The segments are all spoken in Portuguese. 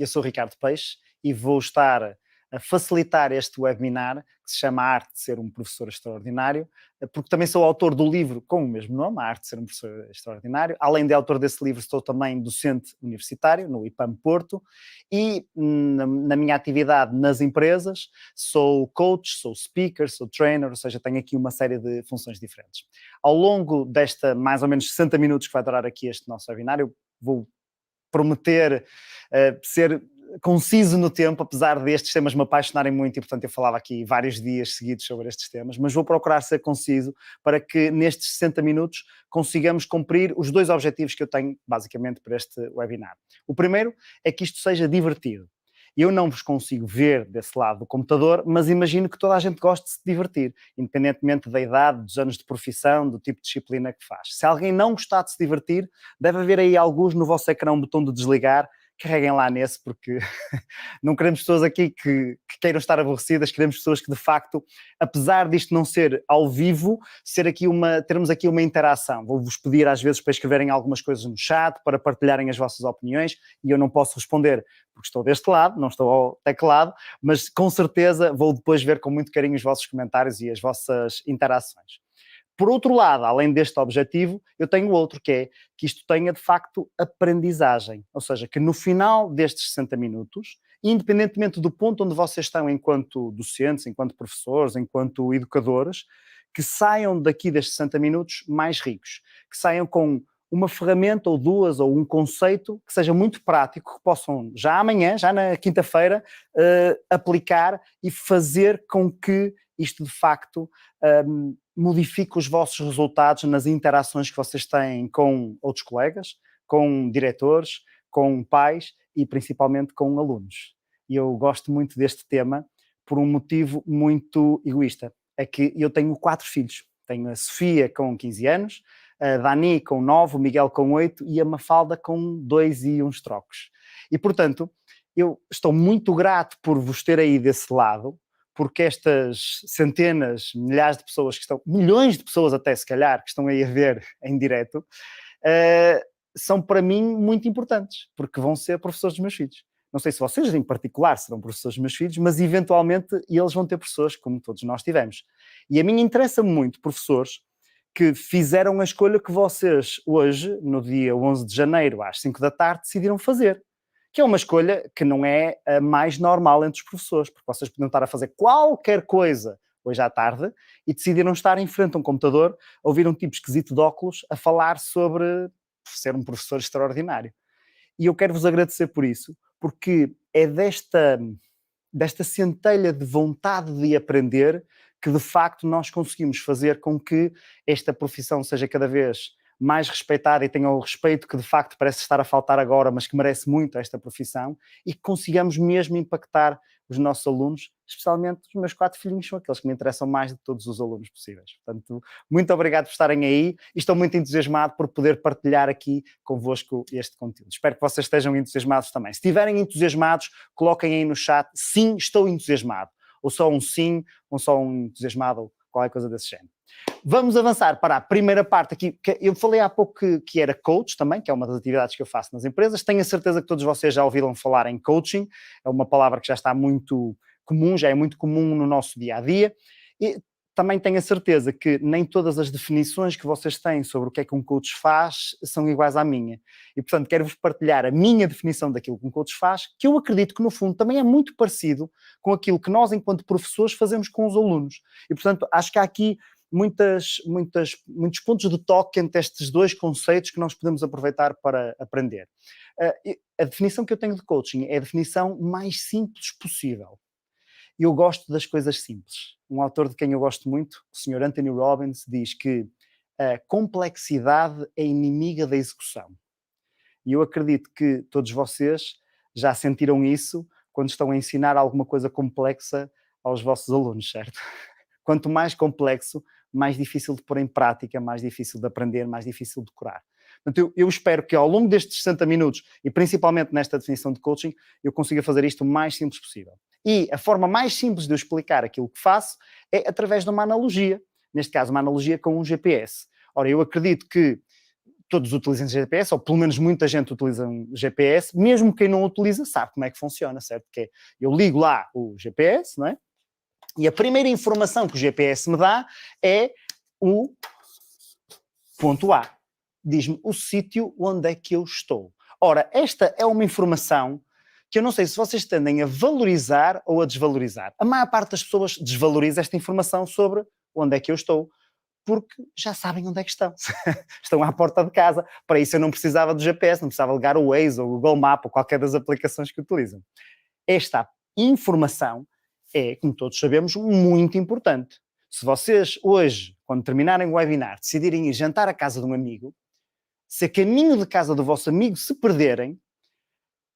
eu sou o Ricardo Peixe e vou estar a facilitar este webinar que se chama A Arte de Ser um Professor Extraordinário, porque também sou autor do livro com o mesmo nome, A Arte de Ser um Professor Extraordinário. Além de autor desse livro, sou também docente universitário no IPAM Porto e na minha atividade nas empresas sou coach, sou speaker, sou trainer, ou seja, tenho aqui uma série de funções diferentes. Ao longo desta mais ou menos 60 minutos que vai durar aqui este nosso webinar, eu vou prometer ser conciso no tempo, apesar destes temas me apaixonarem muito e, portanto, eu falava aqui vários dias seguidos sobre estes temas, mas vou procurar ser conciso para que nestes 60 minutos consigamos cumprir os dois objetivos que eu tenho, basicamente, para este webinar. O primeiro é que isto seja divertido. Eu não vos consigo ver desse lado do computador, mas imagino que toda a gente goste de se divertir, independentemente da idade, dos anos de profissão, do tipo de disciplina que faz. Se alguém não gostar de se divertir, deve haver aí alguns no vosso ecrã um botão de desligar, carreguem lá nesse, porque não queremos pessoas aqui que queiram estar aborrecidas, queremos pessoas que, de facto, apesar disto não ser ao vivo, termos aqui uma interação. Vou-vos pedir, às vezes, para escreverem algumas coisas no chat, para partilharem as vossas opiniões, e eu não posso responder, porque estou deste lado, não estou ao teclado, mas com certeza vou depois ver com muito carinho os vossos comentários e as vossas interações. Por outro lado, além deste objetivo, eu tenho outro, que é que isto tenha, de facto, aprendizagem. Ou seja, que no final destes 60 minutos, independentemente do ponto onde vocês estão enquanto docentes, enquanto professores, enquanto educadores, que saiam daqui destes 60 minutos mais ricos, que saiam com uma ferramenta ou duas ou um conceito que seja muito prático, que possam já amanhã, já na quinta-feira, aplicar e fazer com que isto de facto modifique os vossos resultados nas interações que vocês têm com outros colegas, com diretores, com pais e principalmente com alunos. E eu gosto muito deste tema por um motivo muito egoísta. É que eu tenho 4 filhos. Tenho a Sofia com 15 anos, a Dani com 9, o Miguel com 8 e a Mafalda com 2 e uns trocos. E, portanto, eu estou muito grato por vos ter aí desse lado, porque estas centenas, milhares de pessoas que estão, milhões de pessoas até se calhar, que estão aí a ver em direto, são para mim muito importantes, porque vão ser professores dos meus filhos. Não sei se vocês em particular serão professores dos meus filhos, mas eventualmente eles vão ter professores como todos nós tivemos. E a mim interessa muito professores que fizeram a escolha que vocês hoje, no dia 11 de janeiro, às 5 da tarde, decidiram fazer. Que é uma escolha que não é a mais normal entre os professores, porque vocês podiam estar a fazer qualquer coisa hoje à tarde e decidiram estar em frente a um computador a ouvir um tipo esquisito de óculos a falar sobre ser um professor extraordinário. E eu quero vos agradecer por isso, porque é desta centelha de vontade de aprender que de facto nós conseguimos fazer com que esta profissão seja cada vez mais respeitada e tenha o respeito que de facto parece estar a faltar agora, mas que merece muito esta profissão, e que consigamos mesmo impactar os nossos alunos, especialmente os meus 4 filhinhos, são aqueles que me interessam mais de todos os alunos possíveis. Portanto, muito obrigado por estarem aí e estou muito entusiasmado por poder partilhar aqui convosco este conteúdo. Espero que vocês estejam entusiasmados também. Se estiverem entusiasmados, coloquem aí no chat, sim, estou entusiasmado. Ou só um sim, ou só um entusiasmado, ou qualquer coisa desse género. Vamos avançar para a primeira parte aqui, que eu falei há pouco que era coach também, que é uma das atividades que eu faço nas empresas. Tenho a certeza que todos vocês já ouviram falar em coaching, é uma palavra que já está muito comum, já é muito comum no nosso dia-a-dia, e também tenho a certeza que nem todas as definições que vocês têm sobre o que é que um coach faz são iguais à minha. E, portanto, quero-vos partilhar a minha definição daquilo que um coach faz, que eu acredito que, no fundo, também é muito parecido com aquilo que nós, enquanto professores, fazemos com os alunos. E, portanto, acho que há aqui muitos pontos de toque entre estes dois conceitos que nós podemos aproveitar para aprender. A definição que eu tenho de coaching é a definição mais simples possível. Eu gosto das coisas simples. Um autor de quem eu gosto muito, o Sr. Anthony Robbins, diz que a complexidade é inimiga da execução. E eu acredito que todos vocês já sentiram isso quando estão a ensinar alguma coisa complexa aos vossos alunos, certo? Quanto mais complexo, mais difícil de pôr em prática, mais difícil de aprender, mais difícil de decorar. Portanto, eu espero que ao longo destes 60 minutos, e principalmente nesta definição de coaching, eu consiga fazer isto o mais simples possível. E a forma mais simples de eu explicar aquilo que faço é através de uma analogia. Neste caso, uma analogia com um GPS. Ora, eu acredito que todos utilizam GPS, ou pelo menos muita gente utiliza um GPS, mesmo quem não utiliza sabe como é que funciona, certo? Que é, eu ligo lá o GPS, não é? E a primeira informação que o GPS me dá é o ponto A. Diz-me o sítio onde é que eu estou. Ora, esta é uma informação que eu não sei se vocês tendem a valorizar ou a desvalorizar. A maior parte das pessoas desvaloriza esta informação sobre onde é que eu estou, porque já sabem onde é que estão. Estão à porta de casa. Para isso eu não precisava do GPS, não precisava ligar o Waze ou o Google Maps ou qualquer das aplicações que utilizam. Esta informação é, como todos sabemos, muito importante. Se vocês hoje, quando terminarem o webinar, decidirem ir jantar à casa de um amigo, se a caminho de casa do vosso amigo se perderem,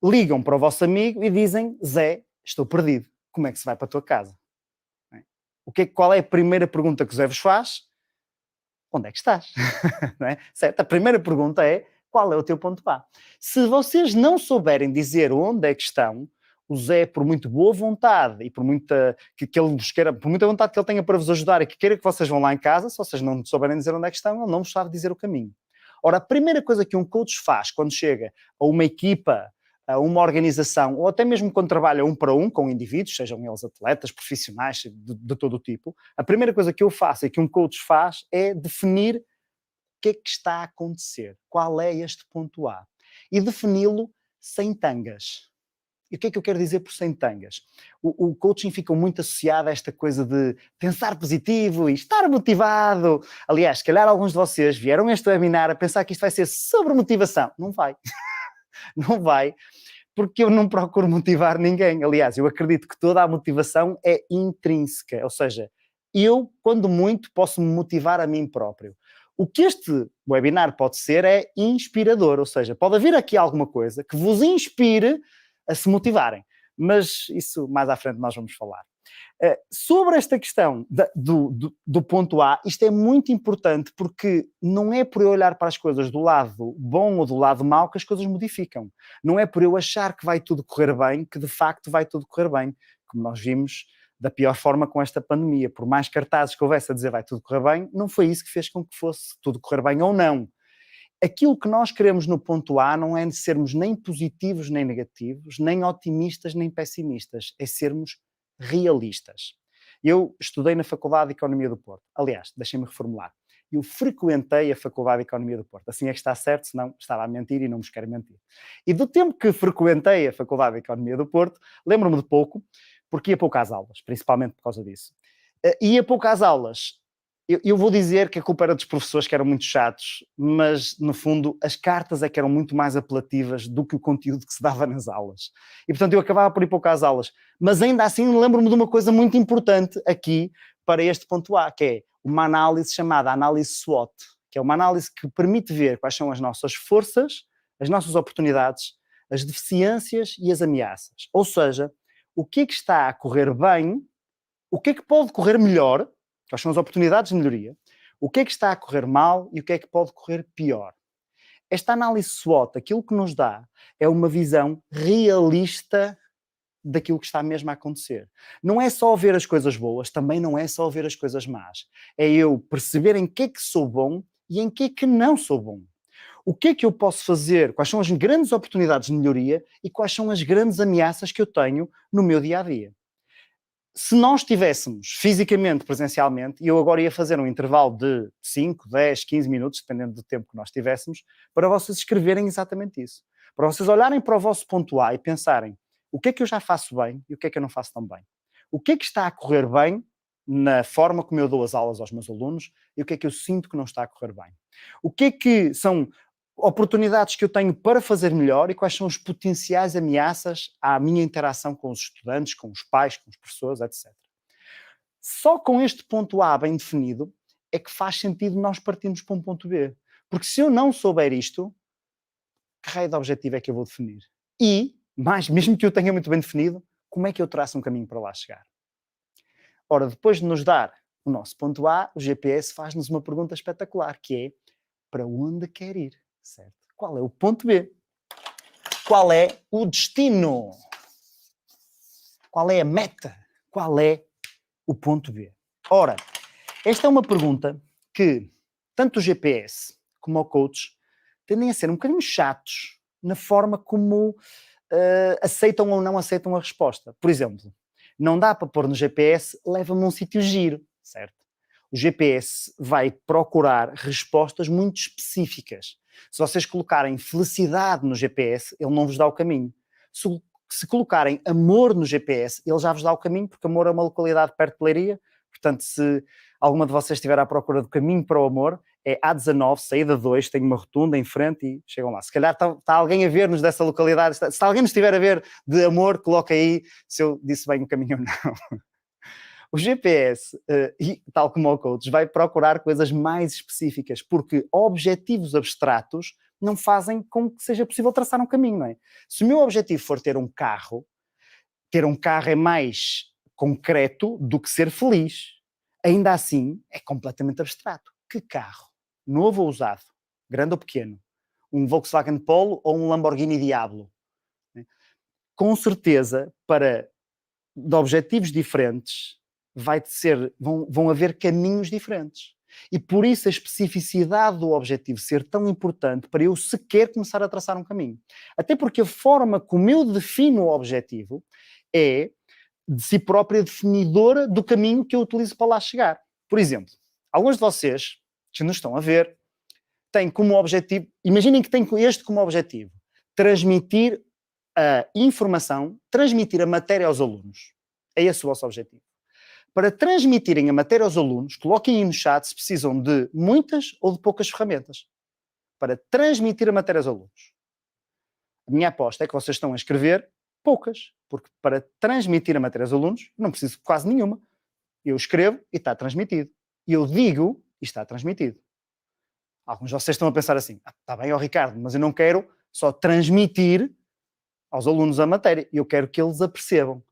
ligam para o vosso amigo e dizem: Zé, estou perdido, como é que se vai para a tua casa? Qual é a primeira pergunta que o Zé vos faz? Onde é que estás? Não é? Certo? A primeira pergunta é: qual é o teu ponto A? Se vocês não souberem dizer onde é que estão, o Zé, por muito boa vontade e por muita, que ele vos queira, por muita vontade que ele tenha para vos ajudar e que queira que vocês vão lá em casa, se vocês não souberem dizer onde é que estão, ele não vos sabe dizer o caminho. Ora, a primeira coisa que um coach faz quando chega a uma equipa, a uma organização, ou até mesmo quando trabalha um para um com indivíduos, sejam eles atletas, profissionais, de todo o tipo, a primeira coisa que eu faço e que um coach faz é definir o que é que está a acontecer, qual é este ponto A, e defini-lo sem tangas. E o que é que eu quero dizer por sem tangas? O coaching fica muito associado a esta coisa de pensar positivo e estar motivado. Aliás, se calhar alguns de vocês vieram a este webinar a pensar que isto vai ser sobre motivação. Não vai. Não vai, porque eu não procuro motivar ninguém. Aliás, eu acredito que toda a motivação é intrínseca. Ou seja, eu, quando muito, posso me motivar a mim próprio. O que este webinar pode ser é inspirador. Ou seja, pode haver aqui alguma coisa que vos inspire a se motivarem. Mas isso mais à frente nós vamos falar. Sobre esta questão do ponto A, isto é muito importante porque não é por eu olhar para as coisas do lado bom ou do lado mau que as coisas modificam. Não é por eu achar que vai tudo correr bem que de facto vai tudo correr bem. Como nós vimos da pior forma com esta pandemia. Por mais cartazes que houvesse a dizer vai tudo correr bem, não foi isso que fez com que fosse tudo correr bem ou não. Aquilo que nós queremos no ponto A não é sermos nem positivos nem negativos, nem otimistas nem pessimistas, é sermos realistas. Eu estudei na Faculdade de Economia do Porto. Aliás, deixem-me reformular. Eu frequentei a Faculdade de Economia do Porto. Assim é que está certo, senão estava a mentir e não vos quero mentir. E do tempo que frequentei a Faculdade de Economia do Porto, lembro-me de pouco, porque ia pouco às aulas, principalmente por causa disso. Ia pouco às aulas. Eu vou dizer que a culpa era dos professores que eram muito chatos, mas, no fundo, as cartas é que eram muito mais apelativas do que o conteúdo que se dava nas aulas. E, portanto, eu acabava por ir pouco às aulas. Mas, ainda assim, lembro-me de uma coisa muito importante aqui para este ponto A, que é uma análise chamada análise SWOT, que é uma análise que permite ver quais são as nossas forças, as nossas oportunidades, as deficiências e as ameaças. Ou seja, o que é que está a correr bem, o que é que pode correr melhor, quais são as oportunidades de melhoria, o que é que está a correr mal e o que é que pode correr pior. Esta análise SWOT, aquilo que nos dá é uma visão realista daquilo que está mesmo a acontecer. Não é só ver as coisas boas, também não é só ver as coisas más. É eu perceber em que é que sou bom e em que é que não sou bom. O que é que eu posso fazer? Quais são as grandes oportunidades de melhoria e quais são as grandes ameaças que eu tenho no meu dia-a-dia? Se nós estivéssemos fisicamente, presencialmente, e eu agora ia fazer um intervalo de 5, 10, 15 minutos, dependendo do tempo que nós tivéssemos, para vocês escreverem exatamente isso. Para vocês olharem para o vosso ponto A e pensarem o que é que eu já faço bem e o que é que eu não faço tão bem. O que é que está a correr bem na forma como eu dou as aulas aos meus alunos e o que é que eu sinto que não está a correr bem. O que é que são oportunidades que eu tenho para fazer melhor e quais são as potenciais ameaças à minha interação com os estudantes, com os pais, com os professores, etc. Só com este ponto A bem definido é que faz sentido nós partirmos para um ponto B. Porque se eu não souber isto, que raio de objetivo é que eu vou definir? E, mesmo que eu tenha muito bem definido, como é que eu traço um caminho para lá chegar? Ora, depois de nos dar o nosso ponto A, o GPS faz-nos uma pergunta espetacular, que é: para onde quer ir? Certo? Qual é o ponto B? Qual é o destino? Qual é a meta? Qual é o ponto B? Ora, esta é uma pergunta que tanto o GPS como o coach tendem a ser um bocadinho chatos na forma como aceitam ou não aceitam a resposta. Por exemplo, não dá para pôr no GPS, leva-me a um sítio giro, certo? O GPS vai procurar respostas muito específicas. Se vocês colocarem felicidade no GPS, ele não vos dá o caminho. Se colocarem amor no GPS, ele já vos dá o caminho, porque amor é uma localidade perto de Leiria. Portanto, se alguma de vocês estiver à procura do caminho para o amor, é A19, saída 2, tem uma rotunda em frente e chegam lá. Se calhar está alguém a ver-nos dessa localidade. Se alguém nos estiver a ver de amor, coloca aí se eu disse bem o caminho ou não. O GPS, tal como o coach, vai procurar coisas mais específicas, porque objetivos abstratos não fazem com que seja possível traçar um caminho, não é? Se o meu objetivo for ter um carro é mais concreto do que ser feliz. Ainda assim, é completamente abstrato. Que carro? Novo ou usado? Grande ou pequeno? Um Volkswagen Polo ou um Lamborghini Diablo? Com certeza, de objetivos diferentes, vão haver caminhos diferentes. E por isso a especificidade do objetivo ser tão importante para eu sequer começar a traçar um caminho. Até porque a forma como eu defino o objetivo é de si própria definidora do caminho que eu utilizo para lá chegar. Por exemplo, alguns de vocês que nos estão a ver têm como objetivo, imaginem que têm este como objetivo, transmitir a informação, transmitir a matéria aos alunos. É esse o vosso objetivo. Para transmitirem a matéria aos alunos, coloquem aí no chat se precisam de muitas ou de poucas ferramentas. Para transmitir a matéria aos alunos. A minha aposta é que vocês estão a escrever poucas, porque para transmitir a matéria aos alunos não preciso de quase nenhuma. Eu escrevo e está transmitido. E eu digo e está transmitido. Alguns de vocês estão a pensar assim, está bem, Ricardo, mas eu não quero só transmitir aos alunos a matéria, eu quero que eles a percebam.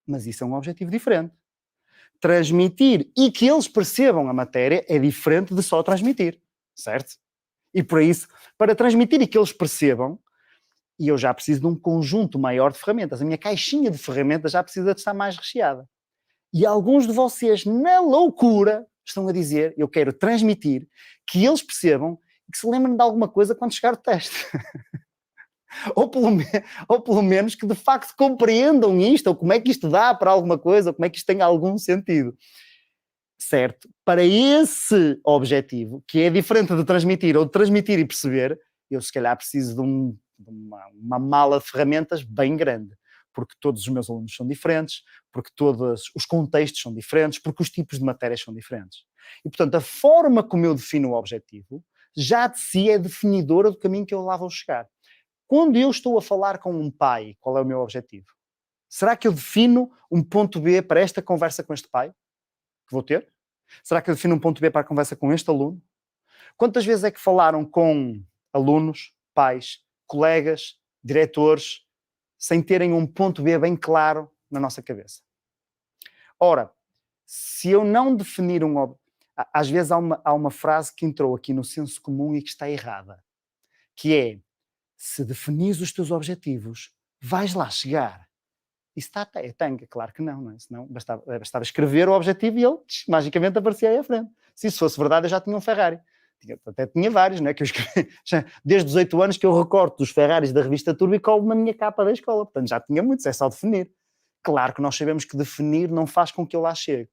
Mas isso é um objetivo diferente. Transmitir e que eles percebam a matéria é diferente de só transmitir, certo? E por isso, para transmitir e que eles percebam, e eu já preciso de um conjunto maior de ferramentas. A minha caixinha de ferramentas já precisa de estar mais recheada. E alguns de vocês, na loucura, estão a dizer, eu quero transmitir, que eles percebam e que se lembrem de alguma coisa quando chegar o teste. ou pelo menos que de facto compreendam isto, ou como é que isto dá para alguma coisa, ou como é que isto tem algum sentido. Certo? Para esse objetivo, que é diferente de transmitir ou de transmitir e perceber, eu se calhar preciso de uma mala de ferramentas bem grande, porque todos os meus alunos são diferentes, porque todos os contextos são diferentes, porque os tipos de matérias são diferentes. E, portanto, a forma como eu defino o objetivo já de si é definidora do caminho que eu lá vou chegar. Quando eu estou a falar com um pai, qual é o meu objetivo? Será que eu defino um ponto B para esta conversa com este pai que vou ter? Será que eu defino um ponto B para a conversa com este aluno? Quantas vezes é que falaram com alunos, pais, colegas, diretores, sem terem um ponto B bem claro na nossa cabeça? Ora, se eu não definir às vezes há uma frase que entrou aqui no senso comum e que está errada, que é, se definis os teus objetivos, vais lá chegar. Isso é tanga, claro que não é? Senão bastava escrever o objetivo e ele magicamente aparecia aí à frente. Se isso fosse verdade, eu já tinha um Ferrari. Até tinha vários, não é? Que eu escrevi, desde os 8 anos que eu recorto dos Ferraris da revista Turbo e colo na minha capa da escola. Portanto, já tinha muitos, é só definir. Claro que nós sabemos que definir não faz com que eu lá chegue.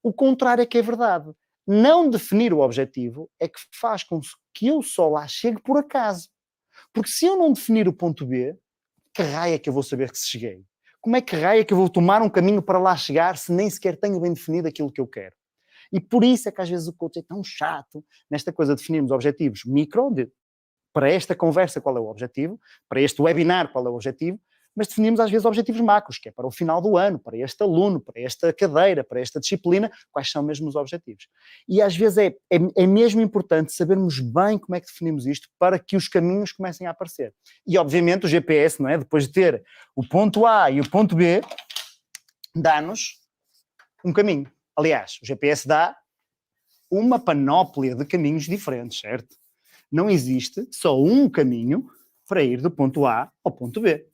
O contrário é que é verdade. Não definir o objetivo é que faz com que eu só lá chegue por acaso. Porque se eu não definir o ponto B, que raio é que eu vou saber que se cheguei? Como é que raio é que eu vou tomar um caminho para lá chegar se nem sequer tenho bem definido aquilo que eu quero? E por isso é que às vezes o coach é tão chato nesta coisa de definirmos objetivos micro, para esta conversa qual é o objetivo, para este webinar qual é o objetivo, mas definimos às vezes objetivos macros, que é para o final do ano, para este aluno, para esta cadeira, para esta disciplina, quais são mesmo os objetivos. E às vezes é mesmo importante sabermos bem como é que definimos isto para que os caminhos comecem a aparecer. E obviamente o GPS, não é? Depois de ter o ponto A e o ponto B, dá-nos um caminho. Aliás, o GPS dá uma panóplia de caminhos diferentes, certo? Não existe só um caminho para ir do ponto A ao ponto B.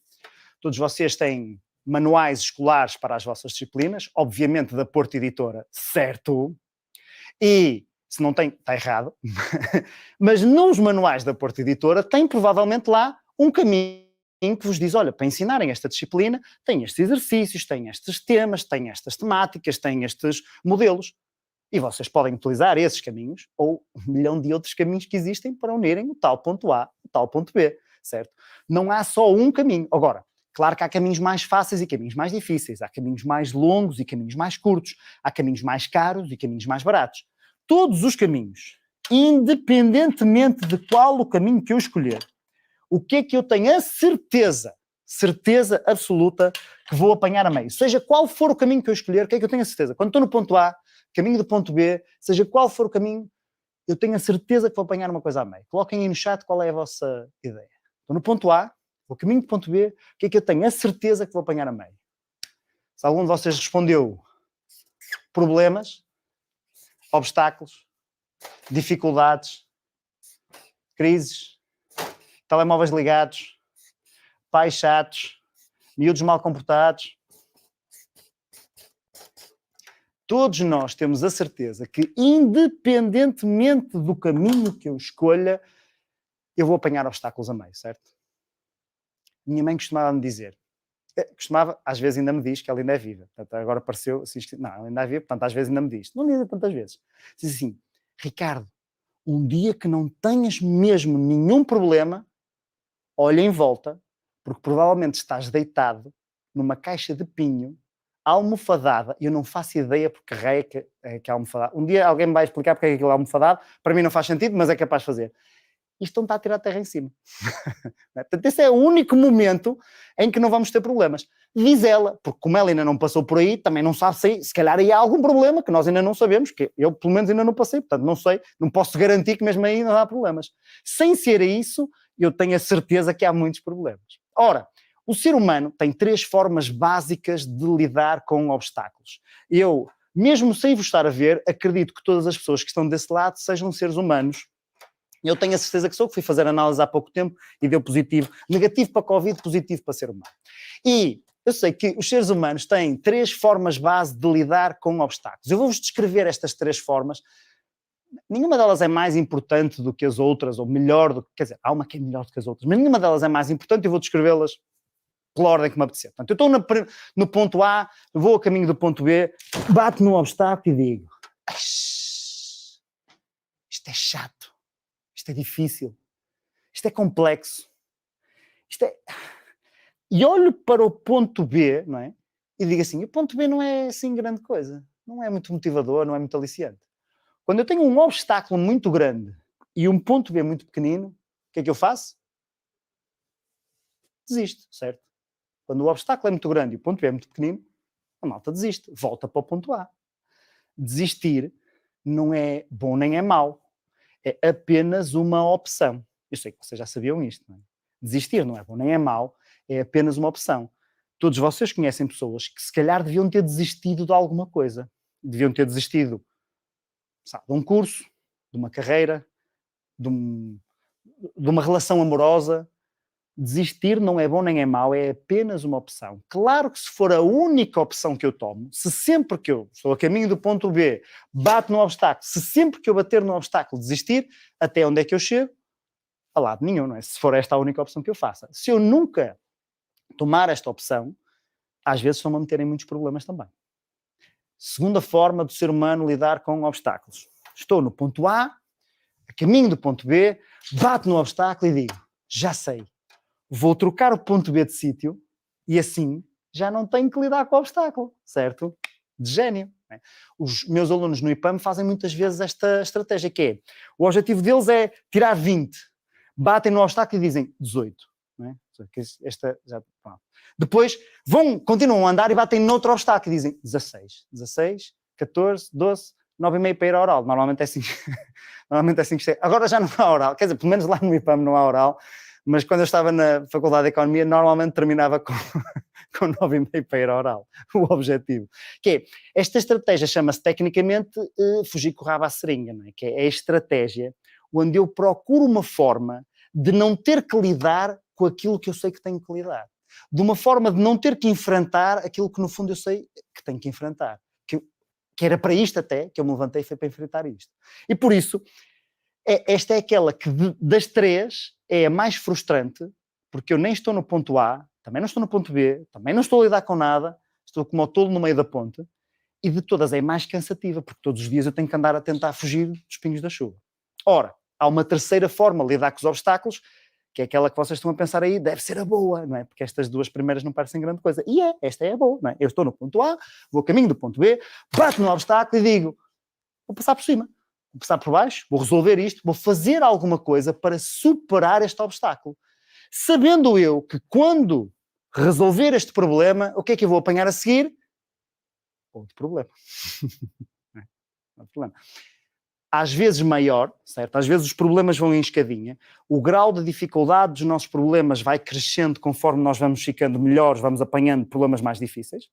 Todos vocês têm manuais escolares para as vossas disciplinas, obviamente da Porto Editora, certo? E Se não tem, está errado. Mas nos manuais da Porta Editora tem provavelmente lá um caminho que vos diz, olha, para ensinarem esta disciplina, tem estes exercícios, tem estes temas, tem estas temáticas, tem estes modelos. E vocês podem utilizar esses caminhos ou 1 milhão de outros caminhos que existem para unirem o tal ponto A, o tal ponto B, certo? Não há só um caminho. Agora, claro que há caminhos mais fáceis e caminhos mais difíceis, há caminhos mais longos e caminhos mais curtos, há caminhos mais caros e caminhos mais baratos. Todos os caminhos, independentemente de qual o caminho que eu escolher, o que é que eu tenho a certeza absoluta que vou apanhar a meio? Seja qual for o caminho que eu escolher, o que é que eu tenho a certeza? Quando estou no ponto A, caminho do ponto B, seja qual for o caminho, eu tenho a certeza que vou apanhar uma coisa a meio. Coloquem aí no chat qual é a vossa ideia. Estou no ponto A, o caminho do ponto B, o que é que eu tenho a certeza que vou apanhar a meio? Se algum de vocês respondeu problemas, obstáculos, dificuldades, crises, telemóveis ligados, pais chatos, miúdos mal comportados, todos nós temos a certeza que, independentemente do caminho que eu escolha, eu vou apanhar obstáculos a meio, certo? Minha mãe costumava me dizer, às vezes ainda me diz que ela ainda é viva, portanto, agora apareceu, assim, não, ela ainda é viva, portanto, às vezes ainda me diz, não diz tantas vezes, diz assim, Ricardo, um dia que não tenhas mesmo nenhum problema, olha em volta, porque provavelmente estás deitado numa caixa de pinho, almofadada, e eu não faço ideia porque raio que é almofadada. Um dia alguém me vai explicar porque é que aquilo é almofadado, para mim não faz sentido, mas é capaz de fazer. Isto não está a tirar a terra em cima. Portanto, esse é o único momento em que não vamos ter problemas. Diz ela, porque como ela ainda não passou por aí, também não sabe se calhar aí há algum problema que nós ainda não sabemos, que eu pelo menos ainda não passei, portanto não sei, não posso garantir que mesmo aí não há problemas. Sem ser isso, eu tenho a certeza que há muitos problemas. Ora, o ser humano tem 3 formas básicas de lidar com obstáculos. Eu, mesmo sem vos estar a ver, acredito que todas as pessoas que estão desse lado sejam seres humanos. Eu tenho a certeza que sou, que fui fazer análise há pouco tempo e deu positivo. Negativo para Covid, positivo para ser humano. E eu sei que os seres humanos têm 3 formas base de lidar com obstáculos. Eu vou-vos descrever estas 3 formas. Nenhuma delas é mais importante do que as outras, ou melhor do que... Quer dizer, há uma que é melhor do que as outras, mas nenhuma delas é mais importante e eu vou descrevê-las pela ordem que me apetecer. Portanto, eu estou no ponto A, vou a caminho do ponto B, bato num obstáculo e digo, isto é chato. Isto é difícil, isto é complexo, isto é... E olho para o ponto B, não é? E digo assim, o ponto B não é assim grande coisa, não é muito motivador, não é muito aliciante. Quando eu tenho um obstáculo muito grande e um ponto B muito pequenino, o que é que eu faço? Desisto, certo? Quando o obstáculo é muito grande e o ponto B é muito pequenino, a malta desiste, volta para o ponto A. Desistir não é bom nem é mau. É apenas uma opção. Eu sei que vocês já sabiam isto, não é? Desistir não é bom nem é mau, é apenas uma opção. Todos vocês conhecem pessoas que se calhar deviam ter desistido de alguma coisa. Deviam ter desistido, sabe, de um curso, de uma carreira, de uma relação amorosa. Desistir não é bom nem é mau, é apenas uma opção. Claro que se for a única opção que eu tomo, se sempre que eu estou a caminho do ponto B, bato no obstáculo, se sempre que eu bater no obstáculo desistir, até onde é que eu chego? A lado nenhum, não é? Se for esta a única opção que eu faça. Se eu nunca tomar esta opção, às vezes estão-me a meter em muitos problemas também. Segunda forma do ser humano lidar com obstáculos. Estou no ponto A, a caminho do ponto B, bato no obstáculo e digo, já sei. Vou trocar o ponto B de sítio e assim já não tenho que lidar com o obstáculo, certo? De gênio. Né? Os meus alunos no IPAM fazem muitas vezes esta estratégia, que é, o objetivo deles é tirar 20, batem no obstáculo e dizem 18. Né? Depois continuam a andar e batem noutro obstáculo e dizem 16, 16, 14, 12, 9,5 para ir ao oral. Normalmente é assim. Normalmente é assim que chega. Agora já não há oral, quer dizer, pelo menos lá no IPAM não há oral. Mas quando eu estava na Faculdade de Economia, normalmente terminava com 9,5 para ir ao oral, o objetivo. Que é, esta estratégia chama-se tecnicamente fugir com o rabo à seringa, não é? Que é a estratégia onde eu procuro uma forma de não ter que lidar com aquilo que eu sei que tenho que lidar. De uma forma de não ter que enfrentar aquilo que no fundo eu sei que tenho que enfrentar. Que que era para isto até, que eu me levantei e foi para enfrentar isto. E por isso, esta é aquela que das três é a mais frustrante, porque eu nem estou no ponto A, também não estou no ponto B, também não estou a lidar com nada, estou como o tolo no meio da ponte, e de todas é mais cansativa, porque todos os dias eu tenho que andar a tentar fugir dos pingos da chuva. Ora, há uma terceira forma de lidar com os obstáculos, que é aquela que vocês estão a pensar aí, deve ser a boa, não é? Porque estas duas primeiras não parecem grande coisa. E esta é a boa, não é? Eu estou no ponto A, vou a caminho do ponto B, bato no obstáculo e digo, vou passar por cima, vou passar por baixo, vou resolver isto, vou fazer alguma coisa para superar este obstáculo. Sabendo eu que quando resolver este problema, o que é que eu vou apanhar a seguir? Outro problema. Outro problema. Às vezes maior, certo? Às vezes os problemas vão em escadinha, o grau de dificuldade dos nossos problemas vai crescendo conforme nós vamos ficando melhores, vamos apanhando problemas mais difíceis.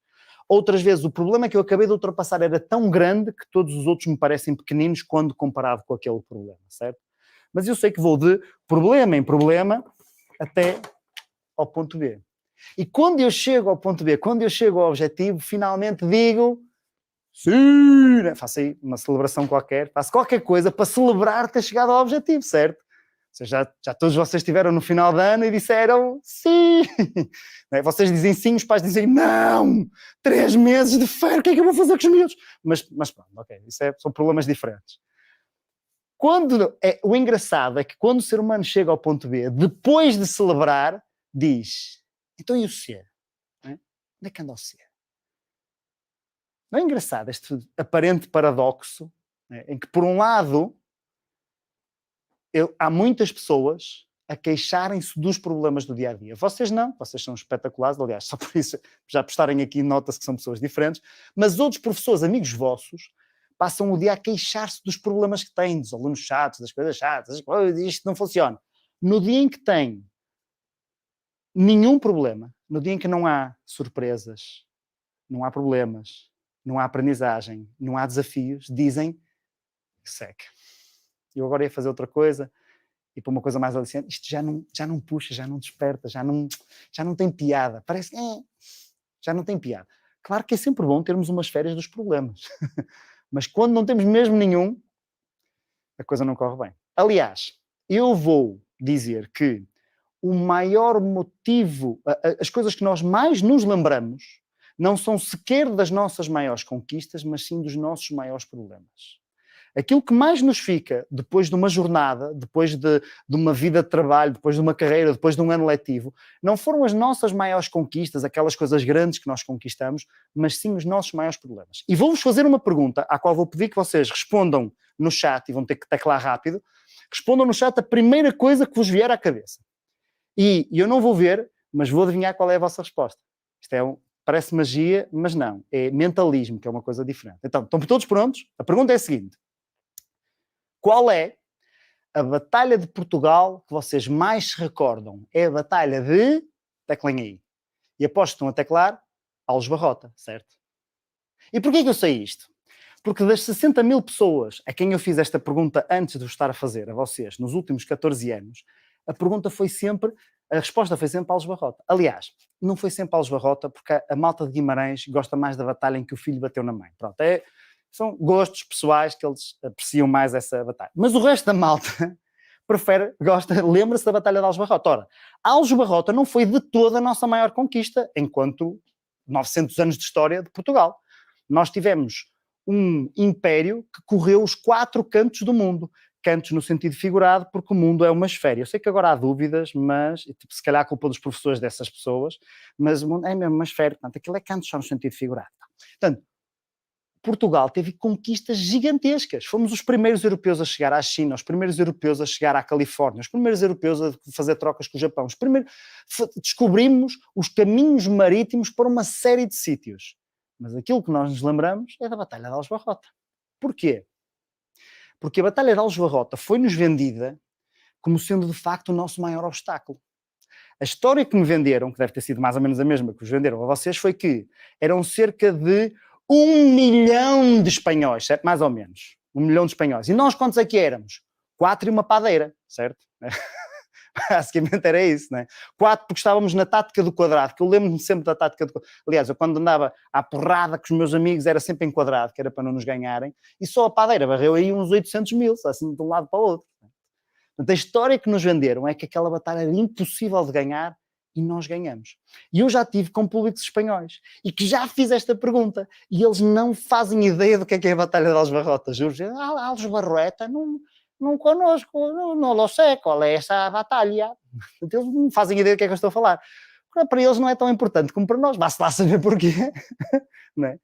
Outras vezes o problema que eu acabei de ultrapassar era tão grande que todos os outros me parecem pequeninos quando comparado com aquele problema, certo? Mas eu sei que vou de problema em problema até ao ponto B. E quando eu chego ao ponto B, quando eu chego ao objetivo, finalmente digo... Sim! Faço aí uma celebração qualquer, faço qualquer coisa para celebrar ter chegado ao objetivo, certo? Ou seja, já todos vocês estiveram no final do ano e disseram sim! Vocês dizem sim, os pais dizem não! 3 meses de férias, o que é que eu vou fazer com os miúdos? Mas pronto, ok, isso são problemas diferentes. O engraçado é que quando o ser humano chega ao ponto B, depois de celebrar, diz, então e o C? Onde é que anda o C? Não é engraçado este aparente paradoxo, né, em que, por um lado, há muitas pessoas a queixarem-se dos problemas do dia-a-dia. Vocês não, vocês são espetaculares, aliás, só por isso, já por estarem aqui, nota-se que são pessoas diferentes, mas outros professores, amigos vossos, passam o dia a queixar-se dos problemas que têm, dos alunos chatos, das coisas chatas, das coisas, isto não funciona. No dia em que têm nenhum problema, no dia em que não há surpresas, não há problemas, não há aprendizagem, não há desafios, dizem que seca. Eu agora ia fazer outra coisa e para uma coisa mais aliciante, isto já não puxa, já não desperta, já não tem piada. Parece que já não tem piada. Claro que é sempre bom termos umas férias dos problemas. Mas quando não temos mesmo nenhum, a coisa não corre bem. Aliás, eu vou dizer que o maior motivo, as coisas que nós mais nos lembramos, não são sequer das nossas maiores conquistas, mas sim dos nossos maiores problemas. Aquilo que mais nos fica depois de uma jornada, depois de uma vida de trabalho, depois de uma carreira, depois de um ano letivo, não foram as nossas maiores conquistas, aquelas coisas grandes que nós conquistamos, mas sim os nossos maiores problemas. E vou-vos fazer uma pergunta, à qual vou pedir que vocês respondam no chat, e vão ter que teclar rápido, respondam no chat a primeira coisa que vos vier à cabeça. E eu não vou ver, mas vou adivinhar qual é a vossa resposta. Isto parece magia, mas não. É mentalismo, que é uma coisa diferente. Então, estão todos prontos? A pergunta é a seguinte. Qual é a batalha de Portugal que vocês mais se recordam? É a batalha de... Teclem aí. E aposto que estão a teclar Alves Barrota, certo? E porquê que eu sei isto? Porque das 60 mil pessoas a quem eu fiz esta pergunta antes de vos estar a fazer, a vocês, nos últimos 14 anos, a resposta foi sempre Alves Barrota. Aliás, não foi sempre Alves Barrota, porque a malta de Guimarães gosta mais da batalha em que o filho bateu na mãe. Pronto, são gostos pessoais que eles apreciam mais essa batalha. Mas o resto da malta lembra-se da batalha de Alves Barrota. Ora, Alves Barrota não foi de toda a nossa maior conquista, enquanto 900 anos de história de Portugal. Nós tivemos um império que correu os 4 cantos do mundo. Cantos no sentido figurado, porque o mundo é uma esfera. Eu sei que agora há dúvidas, mas se calhar a culpa dos professores dessas pessoas, mas o mundo é mesmo uma esfera. Portanto, aquilo é cantos só no sentido figurado. Portanto, Portugal teve conquistas gigantescas. Fomos os primeiros europeus a chegar à China, os primeiros europeus a chegar à Califórnia, os primeiros europeus a fazer trocas com o Japão. Descobrimos os caminhos marítimos para uma série de sítios. Mas aquilo que nós nos lembramos é da Batalha de Alves Barrota. Porquê? Porque a Batalha de Alves Barrota foi-nos vendida como sendo de facto o nosso maior obstáculo. A história que me venderam, que deve ter sido mais ou menos a mesma que vos venderam a vocês, foi que eram cerca de 1 milhão de espanhóis, certo? Mais ou menos. 1 milhão de espanhóis. E nós quantos aqui éramos? 4 e uma padeira, certo? Basicamente era isso, não é? 4 porque estávamos na tática do quadrado, que eu lembro-me sempre da tática do quadrado. Aliás, eu quando andava à porrada com os meus amigos era sempre em quadrado, que era para não nos ganharem, e só a padeira varreu aí uns 800 mil, assim de um lado para o outro. Portanto, a história que nos venderam é que aquela batalha era impossível de ganhar e nós ganhamos. E eu já tive com públicos espanhóis e que já fiz esta pergunta e eles não fazem ideia do que é a Batalha de Aljubarrota, juro. Aljubarrota, não connosco, não lo sei qual é essa batalha. Eles não fazem ideia do que é que eu estou a falar. Para eles não é tão importante como para nós, basta lá saber porquê. Não é?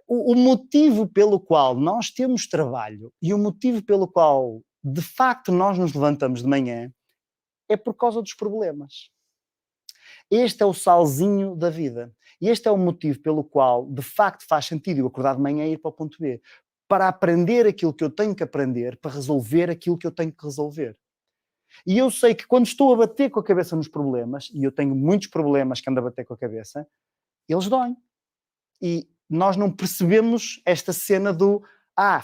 O motivo pelo qual nós temos trabalho e o motivo pelo qual de facto nós nos levantamos de manhã é por causa dos problemas. Este é o salzinho da vida. E este é o motivo pelo qual de facto faz sentido eu acordar de manhã e ir para o ponto B. Para aprender aquilo que eu tenho que aprender, para resolver aquilo que eu tenho que resolver. E eu sei que quando estou a bater com a cabeça nos problemas, e eu tenho muitos problemas que ando a bater com a cabeça, eles doem. E nós não percebemos esta cena do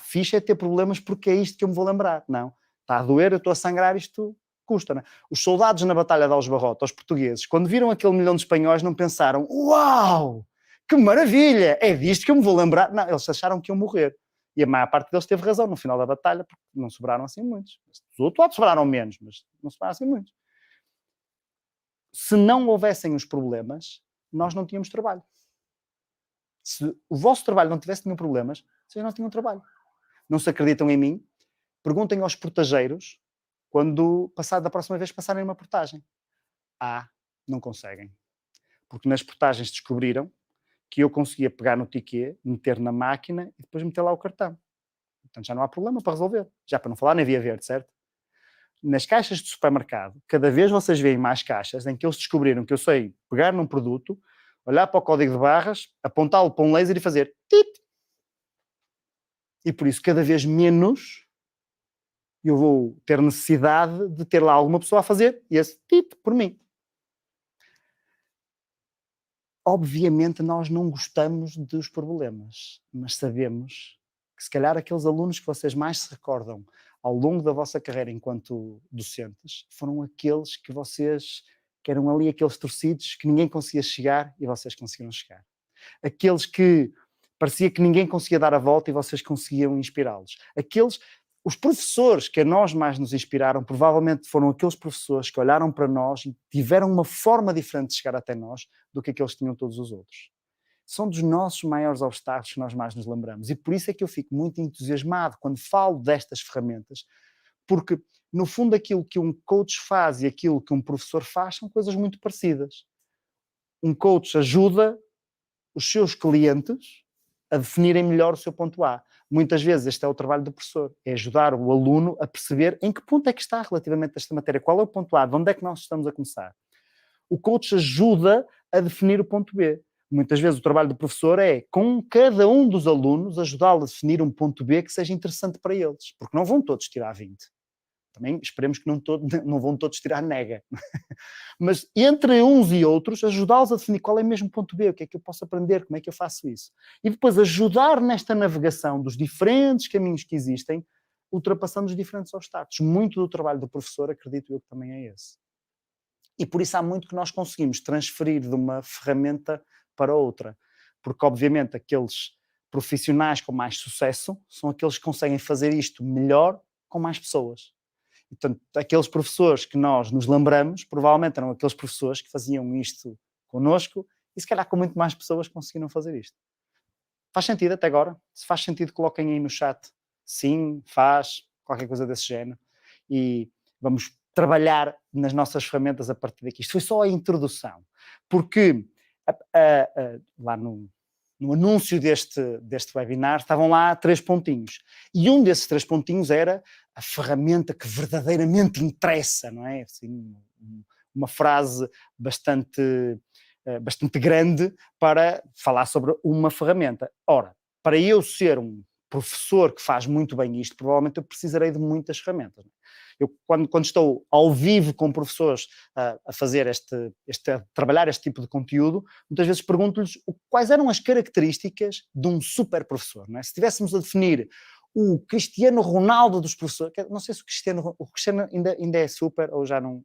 fixe é ter problemas porque é isto que eu me vou lembrar. Não, está a doer, eu estou a sangrar, isto custa. Não é? Os soldados na Batalha de Aljubarrota, os portugueses, quando viram aquele milhão de espanhóis não pensaram, uau, que maravilha, é disto que eu me vou lembrar. Não, eles acharam que iam morrer. E a maior parte deles teve razão no final da batalha, porque não sobraram assim muitos. Os outros lados sobraram menos, mas não sobraram assim muitos. Se não houvessem os problemas, nós não tínhamos trabalho. Se o vosso trabalho não tivesse nenhum problemas, vocês não tinham trabalho. Não se acreditam em mim? Perguntem aos portageiros quando, da próxima vez, passarem uma portagem. Não conseguem. Porque nas portagens descobriram que eu conseguia pegar no ticket, meter na máquina e depois meter lá o cartão. Portanto, já não há problema para resolver. Já para não falar na via verde, certo? Nas caixas de supermercado, cada vez vocês veem mais caixas em que eles descobriram que eu sei pegar num produto, olhar para o código de barras, apontá-lo para um laser e fazer tit. E por isso, cada vez menos eu vou ter necessidade de ter lá alguma pessoa a fazer esse tit por mim. Obviamente nós não gostamos dos problemas, mas sabemos que se calhar aqueles alunos que vocês mais se recordam ao longo da vossa carreira enquanto docentes foram aqueles que vocês, que eram ali aqueles torcidos que ninguém conseguia chegar e vocês conseguiram chegar. Aqueles que parecia que ninguém conseguia dar a volta e vocês conseguiam inspirá-los. Os professores que a nós mais nos inspiraram provavelmente foram aqueles professores que olharam para nós e tiveram uma forma diferente de chegar até nós do que aqueles que tinham todos os outros. São dos nossos maiores obstáculos que nós mais nos lembramos. E por isso é que eu fico muito entusiasmado quando falo destas ferramentas, porque no fundo aquilo que um coach faz e aquilo que um professor faz são coisas muito parecidas. Um coach ajuda os seus clientes a definirem melhor o seu ponto A. Muitas vezes este é o trabalho do professor, é ajudar o aluno a perceber em que ponto é que está relativamente a esta matéria, qual é o ponto A, de onde é que nós estamos a começar. O coach ajuda a definir o ponto B. Muitas vezes o trabalho do professor é, com cada um dos alunos, ajudá-lo a definir um ponto B que seja interessante para eles, porque não vão todos tirar 20. Também esperemos que não vão todos tirar nega. Mas entre uns e outros, ajudá-los a definir qual é mesmo o ponto B, o que é que eu posso aprender, como é que eu faço isso. E depois ajudar nesta navegação dos diferentes caminhos que existem, ultrapassando os diferentes obstáculos. Muito do trabalho do professor, acredito eu, que também é esse. E por isso há muito que nós conseguimos transferir de uma ferramenta para outra. Porque, obviamente, aqueles profissionais com mais sucesso são aqueles que conseguem fazer isto melhor com mais pessoas. Portanto, aqueles professores que nós nos lembramos, provavelmente eram aqueles professores que faziam isto connosco e se calhar com muito mais pessoas conseguiram fazer isto. Faz sentido até agora? Se faz sentido, coloquem aí no chat. Sim, faz, qualquer coisa desse género. E vamos trabalhar nas nossas ferramentas a partir daqui. Isto foi só a introdução. Porque lá no anúncio deste webinar estavam lá 3 pontinhos. E um desses 3 pontinhos era a ferramenta que verdadeiramente interessa, não é? Assim, uma frase bastante grande para falar sobre uma ferramenta. Ora, para eu ser um professor que faz muito bem isto, provavelmente eu precisarei de muitas ferramentas. Eu, quando estou ao vivo com professores a fazer a trabalhar este tipo de conteúdo, muitas vezes pergunto-lhes quais eram as características de um super professor. Não é? Se estivéssemos a definir o Cristiano Ronaldo dos professores. Não sei se o Cristiano ainda é super ou já não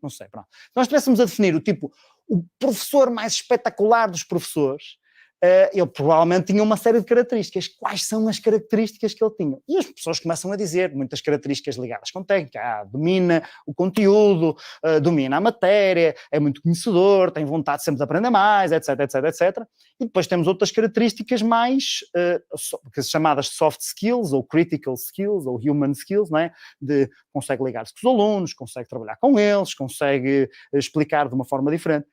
sei. Pronto. Se nós estivéssemos a definir o professor mais espetacular dos professores, ele provavelmente tinha uma série de características. Quais são as características que ele tinha? E as pessoas começam a dizer muitas características ligadas com técnica. Domina o conteúdo, domina a matéria, é muito conhecedor, tem vontade sempre de aprender mais, etc, etc, etc. E depois temos outras características mais chamadas soft skills, ou critical skills, ou human skills, não é? Consegue ligar-se com os alunos, consegue trabalhar com eles, consegue explicar de uma forma diferente.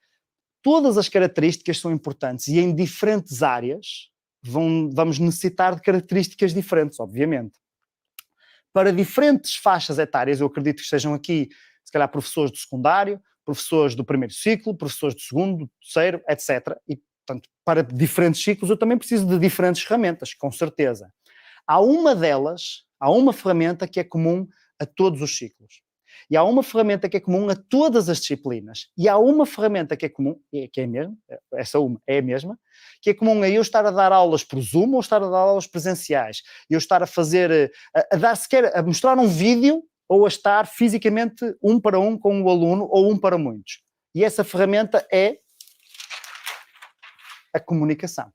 Todas as características são importantes e em diferentes áreas vamos necessitar de características diferentes, obviamente. Para diferentes faixas etárias, eu acredito que sejam aqui, se calhar, professores do secundário, professores do primeiro ciclo, professores do segundo, do terceiro, etc. E, portanto, para diferentes ciclos eu também preciso de diferentes ferramentas, com certeza. Há uma ferramenta que é comum a todos os ciclos. E há uma ferramenta que é comum a todas as disciplinas. E há uma ferramenta que é comum, que é a mesma, essa uma é a mesma, que é comum a eu estar a dar aulas por Zoom ou estar a dar aulas presenciais. Eu estar a fazer, a mostrar um vídeo ou a estar fisicamente um para um com o aluno ou um para muitos. E essa ferramenta é a comunicação.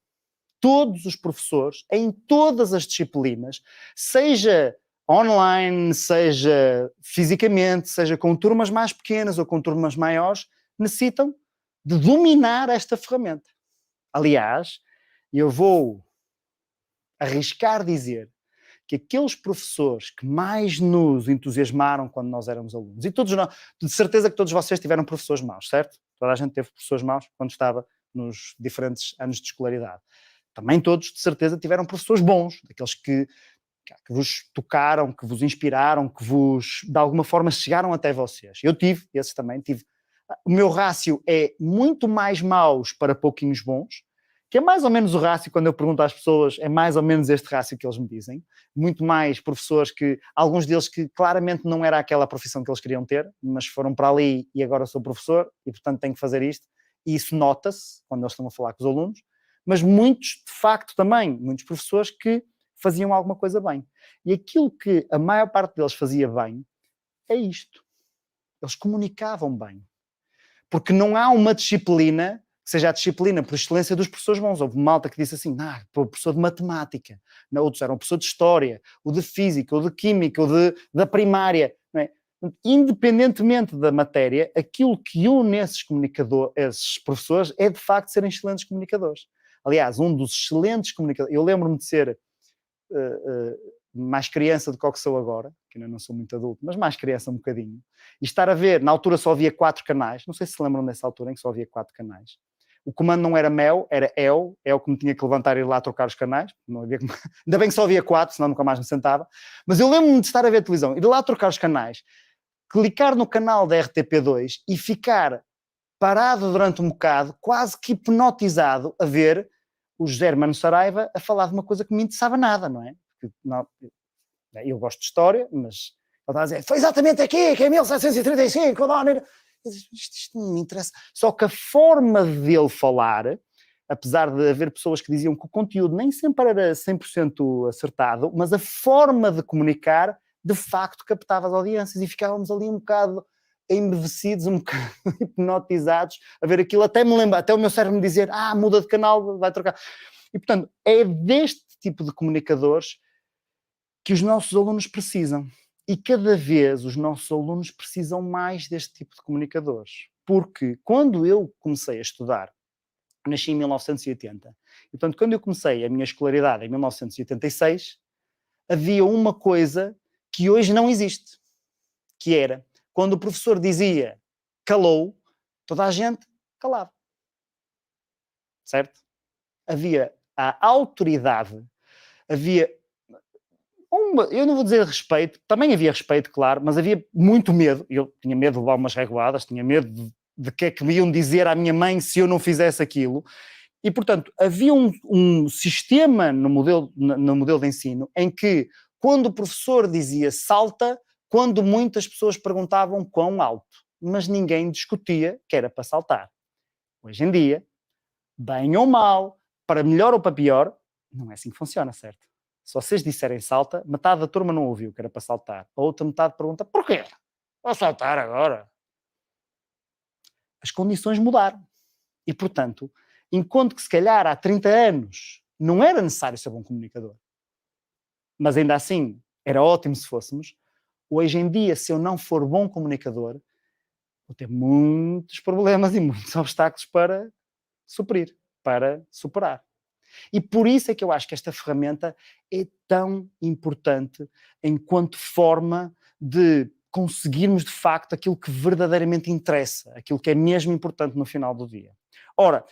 Todos os professores, em todas as disciplinas, seja online, seja fisicamente, seja com turmas mais pequenas ou com turmas maiores, necessitam de dominar esta ferramenta. Aliás, eu vou arriscar dizer que aqueles professores que mais nos entusiasmaram quando nós éramos alunos, e todos nós, de certeza que todos vocês tiveram professores maus, certo? Toda a gente teve professores maus quando estava nos diferentes anos de escolaridade. Também todos, de certeza, tiveram professores bons, daqueles que vos tocaram, que vos inspiraram, que vos, de alguma forma, chegaram até vocês. Eu tive, esses também tive. O meu rácio é muito mais maus para pouquinhos bons, que é mais ou menos o rácio, quando eu pergunto às pessoas, é mais ou menos este rácio que eles me dizem. Muito mais professores que, alguns deles que claramente não era aquela profissão que eles queriam ter, mas foram para ali e agora sou professor e, portanto, tenho que fazer isto. E isso nota-se quando eles estão a falar com os alunos. Mas muitos, de facto, também, muitos professores que faziam alguma coisa bem. E aquilo que a maior parte deles fazia bem é isto. Eles comunicavam bem. Porque não há uma disciplina que seja a disciplina por excelência dos professores bons. Houve malta que disse assim, o professor de matemática, outros eram o professor de história, o de física, o de química, da primária. Não é? Independentemente da matéria, aquilo que une esses professores é de facto serem excelentes comunicadores. Aliás, um dos excelentes comunicadores, eu lembro-me de ser mais criança do que sou agora, que ainda não sou muito adulto, mas mais criança um bocadinho, e estar a ver, na altura só havia 4 canais, não sei se lembram dessa altura em que só havia 4 canais. O comando não era MEL, era EL que me tinha que levantar e ir lá trocar os canais, não havia como... ainda bem que só havia 4, senão nunca mais me sentava, mas eu lembro-me de estar a ver televisão, ir lá trocar os canais, clicar no canal da RTP2 e ficar parado durante um bocado, quase que hipnotizado, a ver o José Hermano Saraiva a falar de uma coisa que me interessava nada, não é? Porque, não, eu gosto de história, mas ele estava a dizer, foi exatamente aqui, que é 1735, isto não me interessa. Só que a forma dele falar, apesar de haver pessoas que diziam que o conteúdo nem sempre era 100% acertado, mas a forma de comunicar, de facto, captava as audiências e ficávamos ali um bocado embevecidos, um bocado hipnotizados a ver aquilo, até me lembra, até o meu cérebro me dizer, muda de canal, vai trocar. E, portanto, é deste tipo de comunicadores que os nossos alunos precisam. E cada vez os nossos alunos precisam mais deste tipo de comunicadores. Porque quando eu comecei a estudar, nasci em 1980, e, portanto, quando eu comecei a minha escolaridade em 1986, havia uma coisa que hoje não existe, que era, quando o professor dizia calou, toda a gente calava. Certo? Havia a autoridade, havia eu não vou dizer respeito, também havia respeito, claro, mas havia muito medo. Eu tinha medo de levar umas reguadas, tinha medo de que é que me iam dizer à minha mãe se eu não fizesse aquilo. E, portanto, havia um sistema no modelo de ensino em que, quando o professor dizia salta, quando muitas pessoas perguntavam quão alto, mas ninguém discutia que era para saltar. Hoje em dia, bem ou mal, para melhor ou para pior, não é assim que funciona, certo? Se vocês disserem salta, metade da turma não ouviu que era para saltar. A outra metade pergunta, porquê? Vou saltar agora. As condições mudaram. E, portanto, enquanto que se calhar há 30 anos não era necessário ser bom comunicador, mas ainda assim era ótimo se fôssemos, hoje em dia, se eu não for bom comunicador, vou ter muitos problemas e muitos obstáculos para suprir, para superar. E por isso é que eu acho que esta ferramenta é tão importante enquanto forma de conseguirmos de facto aquilo que verdadeiramente interessa, aquilo que é mesmo importante no final do dia. Ora,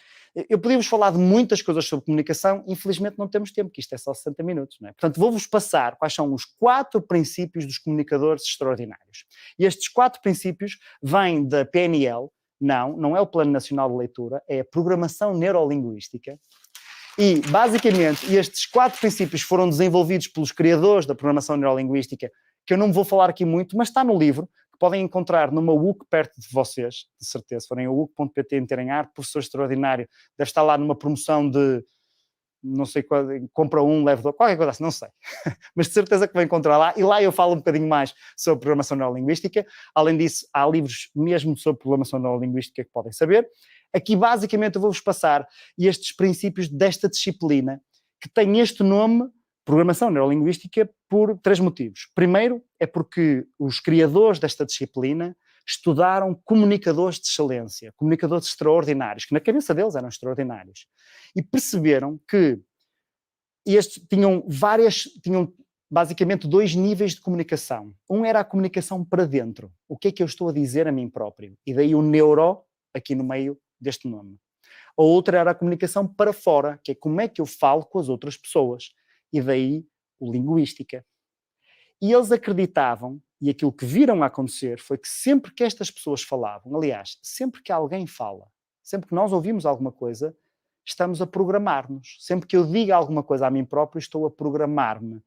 eu podia-vos falar de muitas coisas sobre comunicação, infelizmente não temos tempo, que isto é só 60 minutos, não é? Portanto, vou-vos passar quais são os 4 princípios dos comunicadores extraordinários. E estes 4 princípios vêm da PNL, não é o Plano Nacional de Leitura, é a Programação Neurolinguística. E, basicamente, estes 4 princípios foram desenvolvidos pelos criadores da programação neurolinguística, que eu não vou falar aqui muito, mas está no livro, que podem encontrar numa UC perto de vocês, de certeza. Se forem a UC.pt em terem arte, professor extraordinário, deve estar lá numa promoção de, não sei qual, compra um, leva dois, qualquer coisa assim, não sei. Mas de certeza que vão encontrar lá, e lá eu falo um bocadinho mais sobre programação neurolinguística. Além disso, há livros mesmo sobre programação neurolinguística que podem saber. Aqui, basicamente, eu vou-vos passar estes princípios desta disciplina, que tem este nome, Programação Neurolinguística, por 3 motivos. Primeiro, é porque os criadores desta disciplina estudaram comunicadores de excelência, comunicadores extraordinários, que na cabeça deles eram extraordinários. E perceberam que estes tinham basicamente 2 níveis de comunicação. Um era a comunicação para dentro. O que é que eu estou a dizer a mim próprio? E daí o neuro, aqui no meio deste nome. A outra era a comunicação para fora, que é como é que eu falo com as outras pessoas. E daí o linguística. E eles acreditavam, e aquilo que viram acontecer foi que sempre que estas pessoas falavam, aliás, sempre que alguém fala, sempre que nós ouvimos alguma coisa, estamos a programar-nos. Sempre que eu digo alguma coisa a mim próprio, estou a programar-me.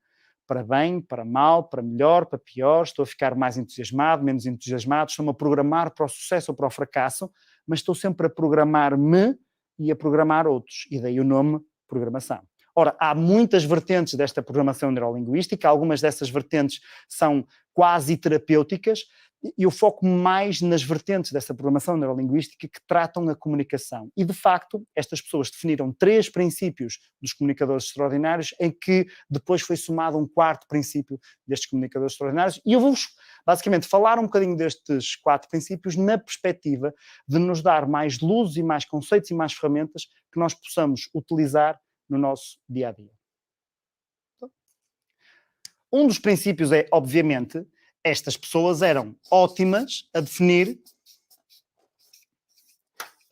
Para bem, para mal, para melhor, para pior, estou a ficar mais entusiasmado, menos entusiasmado, estou-me a programar para o sucesso ou para o fracasso, mas estou sempre a programar-me e a programar outros. E daí o nome programação. Ora, há muitas vertentes desta programação neurolinguística, algumas dessas vertentes são quase terapêuticas, e eu foco mais nas vertentes dessa programação neurolinguística que tratam a comunicação. E, de facto, estas pessoas definiram 3 princípios dos comunicadores extraordinários, em que depois foi somado um 4º princípio destes comunicadores extraordinários. E eu vou-vos, basicamente, falar um bocadinho destes 4 princípios na perspectiva de nos dar mais luzes e mais conceitos e mais ferramentas que nós possamos utilizar no nosso dia-a-dia. Um dos princípios é, obviamente, estas pessoas eram ótimas a definir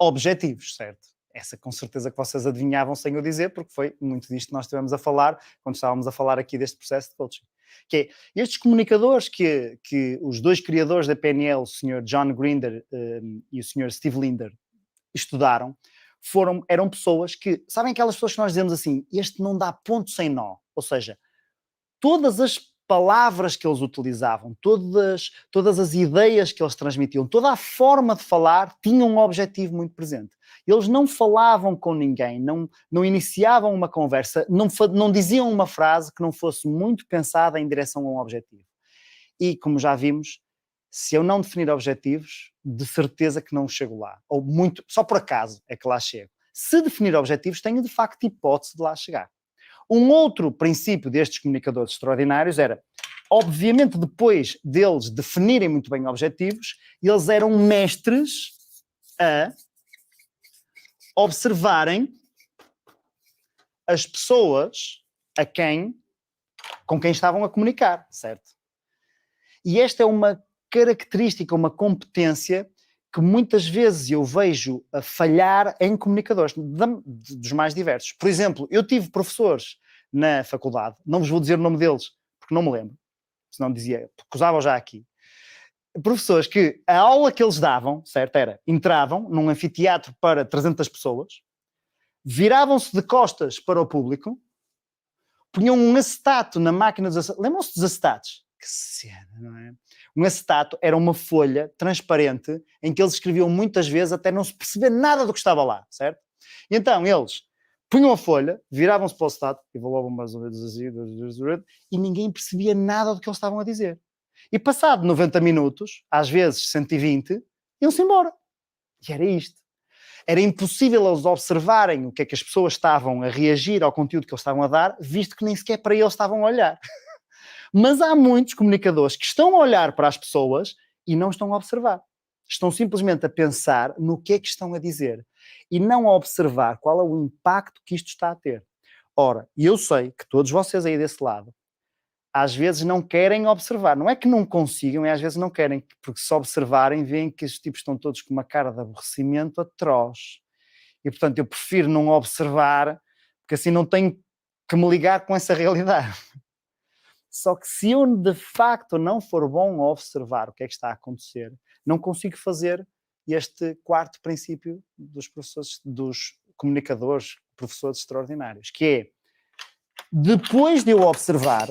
objetivos, certo? Essa com certeza que vocês adivinhavam sem eu dizer, porque foi muito disto que nós estivemos a falar, quando estávamos a falar aqui deste processo de coaching. Que é, estes comunicadores que os 2 criadores da PNL, o Sr. John Grinder e o Sr. Steve Linder, estudaram, eram pessoas que, sabem aquelas pessoas que nós dizemos assim, este não dá ponto sem nó, ou seja, todas as palavras que eles utilizavam, todas as ideias que eles transmitiam, toda a forma de falar tinha um objetivo muito presente. Eles não falavam com ninguém, não iniciavam uma conversa, não diziam uma frase que não fosse muito pensada em direção a um objetivo. E, como já vimos, se eu não definir objetivos, de certeza que não chego lá. Ou muito, só por acaso é que lá chego. Se definir objetivos, tenho de facto hipótese de lá chegar. Um outro princípio destes comunicadores extraordinários era, obviamente, depois deles definirem muito bem objetivos, eles eram mestres a observarem as pessoas com quem estavam a comunicar, certo? E esta é uma característica, uma competência que muitas vezes eu vejo a falhar em comunicadores, dos mais diversos. Por exemplo, eu tive professores na faculdade, não vos vou dizer o nome deles, porque não me lembro, senão dizia, porque usavam já aqui. Professores que a aula que eles davam, certo, entravam num anfiteatro para 300 pessoas, viravam-se de costas para o público, punham um acetato na máquina dos acetatos. Lembram-se dos acetatos? Que cena, não é? Um acetato era uma folha transparente em que eles escreviam muitas vezes até não se perceber nada do que estava lá, certo? E então eles punham a folha, viravam-se para o Estado, e volavam mais ou menos assim, e ninguém percebia nada do que eles estavam a dizer. E passado 90 minutos, às vezes 120, iam-se embora. E era isto. Era impossível eles observarem o que é que as pessoas estavam a reagir ao conteúdo que eles estavam a dar, visto que nem sequer para eles estavam a olhar. Mas há muitos comunicadores que estão a olhar para as pessoas e não estão a observar. Estão simplesmente a pensar no que é que estão a dizer e não a observar qual é o impacto que isto está a ter. Ora, e eu sei que todos vocês aí desse lado, às vezes não querem observar. Não é que não consigam, é às vezes não querem, porque se observarem, veem que os tipos estão todos com uma cara de aborrecimento atroz. E, portanto, eu prefiro não observar, porque assim não tenho que me ligar com essa realidade. Só que se eu, de facto, não for bom a observar o que é que está a acontecer, não consigo fazer este quarto princípio dos professores, dos comunicadores, professores extraordinários, que é, depois de eu observar,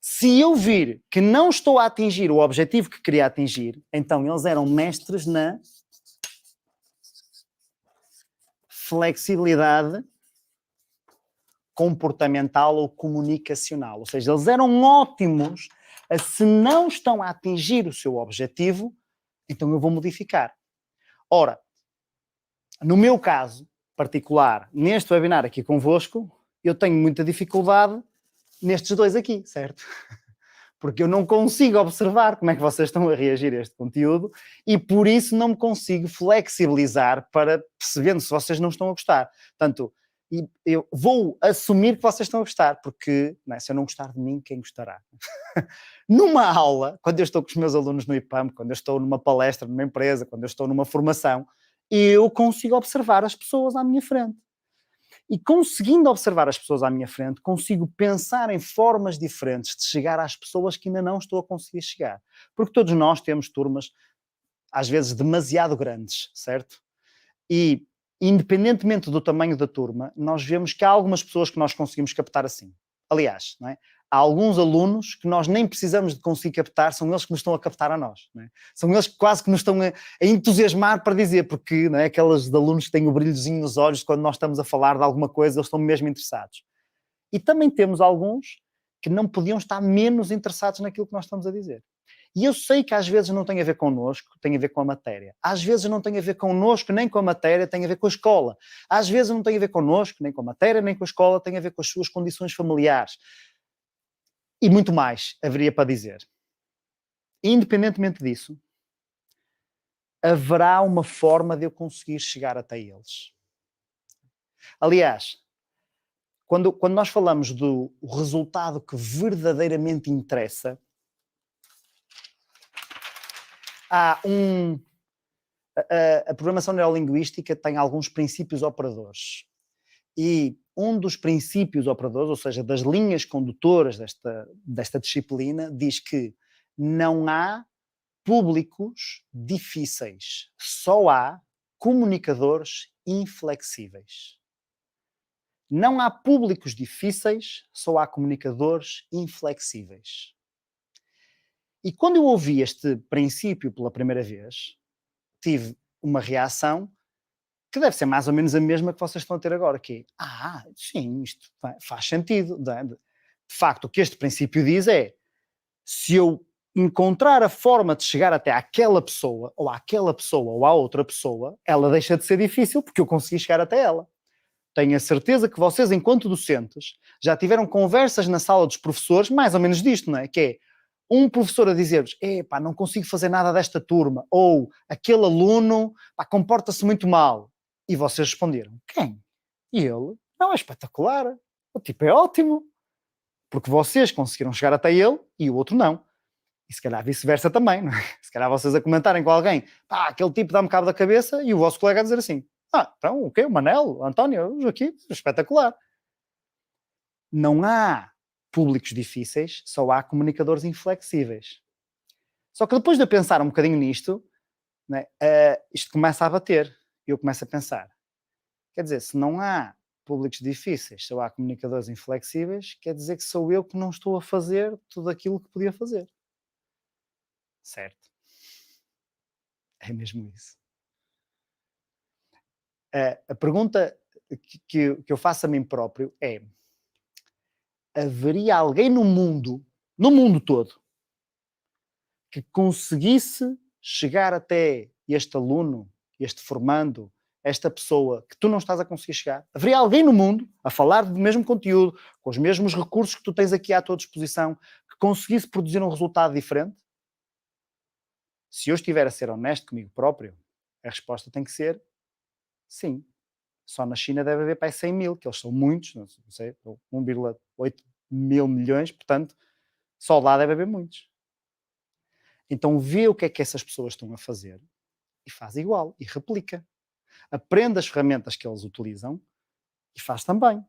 se eu vir que não estou a atingir o objetivo que queria atingir, então eles eram mestres na flexibilidade comportamental ou comunicacional. Ou seja, eles eram ótimos a, se não estão a atingir o seu objetivo, então eu vou modificar. Ora, no meu caso particular, neste webinar aqui convosco, eu tenho muita dificuldade nestes dois aqui, certo? Porque eu não consigo observar como é que vocês estão a reagir a este conteúdo e por isso não me consigo flexibilizar para percebendo se vocês não estão a gostar. Portanto, eu vou assumir que vocês estão a gostar, porque se eu não gostar de mim, quem gostará? Numa aula, quando eu estou com os meus alunos no IPAM, quando eu estou numa palestra, numa empresa, quando eu estou numa formação, eu consigo observar as pessoas à minha frente. E conseguindo observar as pessoas à minha frente, consigo pensar em formas diferentes de chegar às pessoas que ainda não estou a conseguir chegar. Porque todos nós temos turmas, às vezes, demasiado grandes, certo? E, independentemente do tamanho da turma, nós vemos que há algumas pessoas que nós conseguimos captar assim. Aliás, não é? Há alguns alunos que nós nem precisamos de conseguir captar, são eles que nos estão a captar a nós. Não é? São eles que quase que nos estão a entusiasmar para dizer, porque não é? Aqueles de alunos que têm o brilhozinho nos olhos quando nós estamos a falar de alguma coisa, eles estão mesmo interessados. E também temos alguns que não podiam estar menos interessados naquilo que nós estamos a dizer. E eu sei que às vezes não tem a ver connosco, tem a ver com a matéria. Às vezes não tem a ver connosco, nem com a matéria, tem a ver com a escola. Às vezes não tem a ver connosco, nem com a matéria, nem com a escola, tem a ver com as suas condições familiares. E muito mais haveria para dizer. Independentemente disso, haverá uma forma de eu conseguir chegar até eles. Aliás, quando nós falamos do resultado que verdadeiramente interessa, há a programação neurolinguística tem alguns princípios operadores. E um dos princípios operadores, ou seja, das linhas condutoras desta disciplina, diz que não há públicos difíceis, só há comunicadores inflexíveis. Não há públicos difíceis, só há comunicadores inflexíveis. E quando eu ouvi este princípio pela primeira vez, tive uma reação que deve ser mais ou menos a mesma que vocês estão a ter agora, que é, sim, isto faz sentido. De facto, o que este princípio diz é, se eu encontrar a forma de chegar até àquela pessoa, ou à outra pessoa, ela deixa de ser difícil porque eu consegui chegar até ela. Tenho a certeza que vocês, enquanto docentes, já tiveram conversas na sala dos professores, mais ou menos disto, não é? Que é um professor a dizer-vos, não consigo fazer nada desta turma, ou aquele aluno, comporta-se muito mal. E vocês responderam, quem? E ele, não, é espetacular, o tipo é ótimo, porque vocês conseguiram chegar até ele e o outro não. E se calhar vice-versa também, não é? Se calhar vocês a comentarem com alguém, aquele tipo dá-me cabo da cabeça, e o vosso colega a dizer assim, então o quê? O Manel, o António, o Joaquim, espetacular. Não há públicos difíceis, só há comunicadores inflexíveis. Só que depois de eu pensar um bocadinho nisto, né, isto começa a bater. E eu começo a pensar, quer dizer, se não há públicos difíceis, só há comunicadores inflexíveis, quer dizer que sou eu que não estou a fazer tudo aquilo que podia fazer. Certo? É mesmo isso. A pergunta que eu faço a mim próprio é: haveria alguém no mundo todo, que conseguisse chegar até este aluno, este formando, esta pessoa que tu não estás a conseguir chegar? Haveria alguém no mundo a falar do mesmo conteúdo, com os mesmos recursos que tu tens aqui à tua disposição, que conseguisse produzir um resultado diferente? Se eu estiver a ser honesto comigo próprio, a resposta tem que ser sim. Só na China deve haver para aí 100 mil, que eles são muitos, não sei, 1,8 mil milhões, portanto, só lá deve haver muitos. Então vê o que é que essas pessoas estão a fazer e faz igual, e replica. Aprende as ferramentas que eles utilizam e faz também.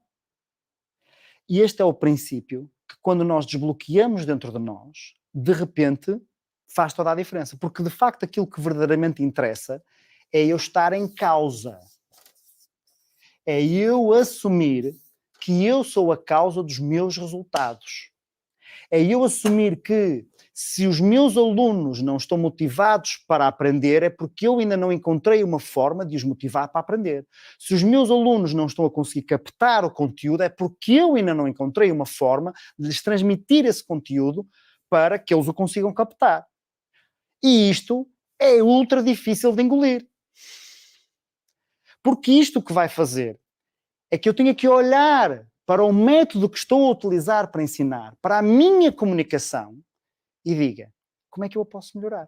E este é o princípio que, quando nós desbloqueamos dentro de nós, de repente faz toda a diferença. Porque de facto aquilo que verdadeiramente interessa é eu estar em causa. É eu assumir que eu sou a causa dos meus resultados. É eu assumir que, se os meus alunos não estão motivados para aprender, é porque eu ainda não encontrei uma forma de os motivar para aprender. Se os meus alunos não estão a conseguir captar o conteúdo, é porque eu ainda não encontrei uma forma de lhes transmitir esse conteúdo para que eles o consigam captar. E isto é ultra difícil de engolir. Porque isto que vai fazer é que eu tenho que olhar para o método que estou a utilizar para ensinar, para a minha comunicação, e diga: como é que eu posso melhorar?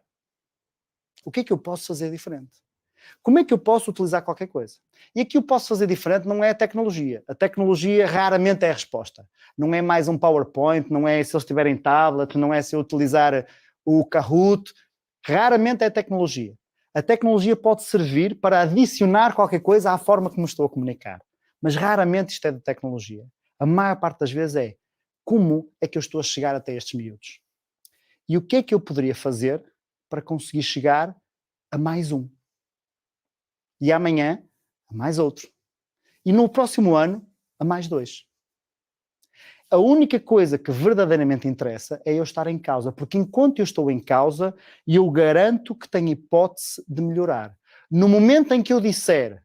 O que é que eu posso fazer diferente? Como é que eu posso utilizar qualquer coisa? E aqui eu posso fazer diferente não é a tecnologia. A tecnologia raramente é a resposta. Não é mais um PowerPoint, não é se eles tiverem tablet, não é se eu utilizar o Kahoot. Raramente é a tecnologia. A tecnologia pode servir para adicionar qualquer coisa à forma como estou a comunicar. Mas raramente isto é de tecnologia. A maior parte das vezes é: como é que eu estou a chegar até estes miúdos? E o que é que eu poderia fazer para conseguir chegar a mais um? E amanhã, a mais outro. E no próximo ano, a mais dois. A única coisa que verdadeiramente interessa é eu estar em causa, porque enquanto eu estou em causa, eu garanto que tenho hipótese de melhorar. No momento em que eu disser: